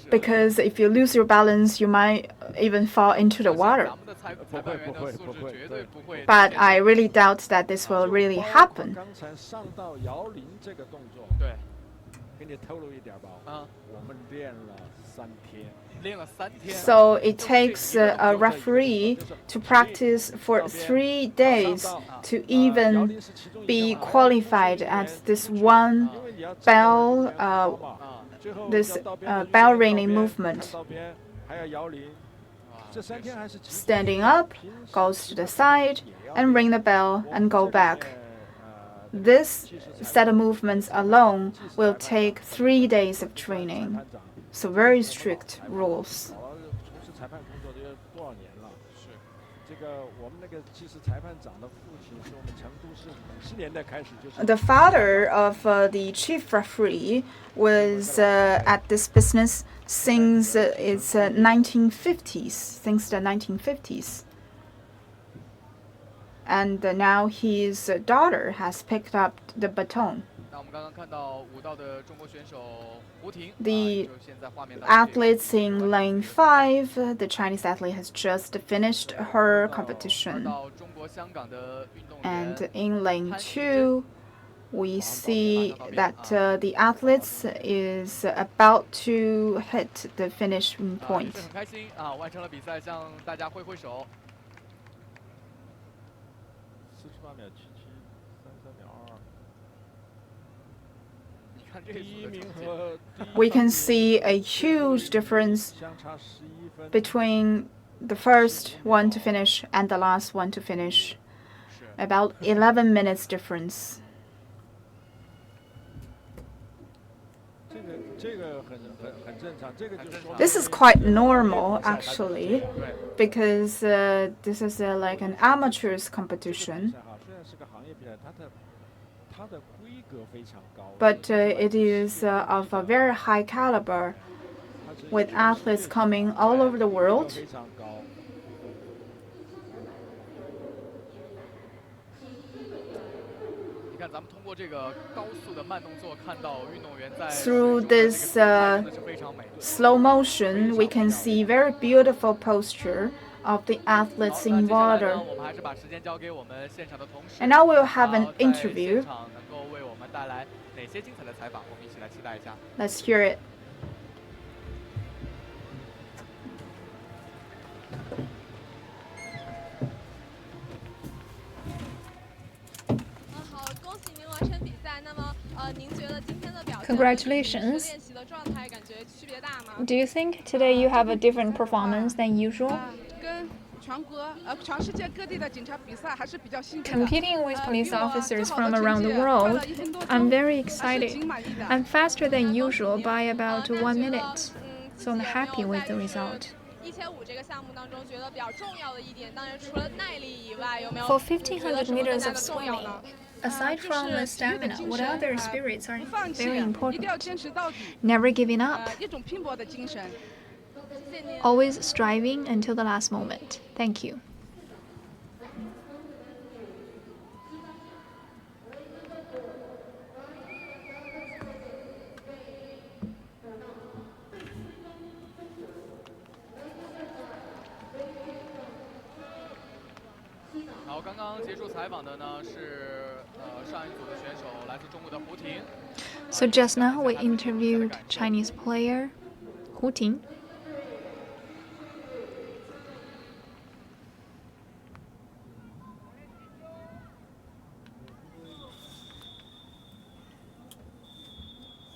Because if you lose your balance, you might even fall into the water. But I really doubt that this will really happen. So it takes a referee to practice for 3 days to even be qualified at this one bell, bell ringing movement. Standing up, goes to the side, and ring the bell and go back. This set of movements alone will take 3 days of training. So very strict rules. The father of the chief referee was at this business since its 1950s, since the 1950s. And now his daughter has picked up the baton. The athletes in lane 5, the Chinese athlete has just finished her competition. And in lane 2, we see that the athletes is about to hit the finishing point. We can see a huge difference between the first one to finish and the last one to finish. About 11 minutes difference. This is quite normal, actually, because this is like an amateur's competition. But it is of a very high caliber, with athletes coming all over the world. Through this slow motion, we can see very beautiful posture of the athletes in water. And now we'll have an interview. Let's hear it. 您觉得今天的表现 Congratulations. 练习的状态感觉区别大吗？ Do you think today you have a different performance than usual? 跟全世界各地的警察比赛还是比较兴奋的。 Competing with police officers from around the world, I'm very excited. I'm faster than usual by about 1 minute, so I'm happy with the result. 1500这个项目当中，觉得比较重要的一点，当然除了耐力以外，有没有 For 觉得 1500什么更 meters 加 of 的重要呢？ swimming, aside from the stamina, what other spirits are 不放弃， very 一定 important? 要坚持到底。 Never giving up, 一种拼搏的精神。 谢谢您。 always striving until the last moment. Thank you. 好，刚刚结束采访的呢是上一组的选手来自中国的胡婷。 So just now we interviewed Chinese player Hu Ting.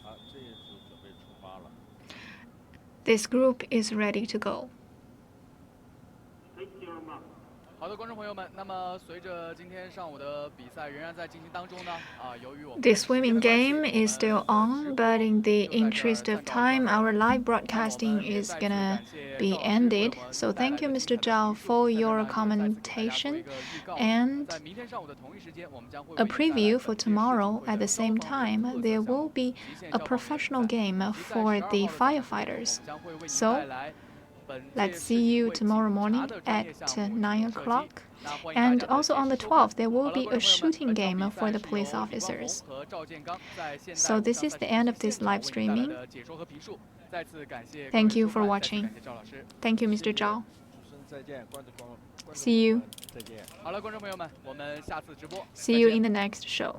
好，这一组准备出发了。 This group is ready to go. 好的，观众朋友们，那么随着今天上午的比赛仍然在进行当中呢，由于我们 The swimming game is still on, but in the interest of time, our live broadcasting is gonna be ended. So thank you, Mr. Zhao, for your commentation and 在明天上午的同一时间，我们将会 a preview for tomorrow. At the same time, there will be a professional game for the firefighters. So let's see you tomorrow morning at 9 o'clock. And also on the 12th, there will be a shooting game for the police officers. So this is the end of this live streaming. Thank you for watching. Thank you, Mr. Zhao. 主持人再见，观众朋友 See you. 再见。好了，观众朋友们，我们下次直播。 See you in the next show.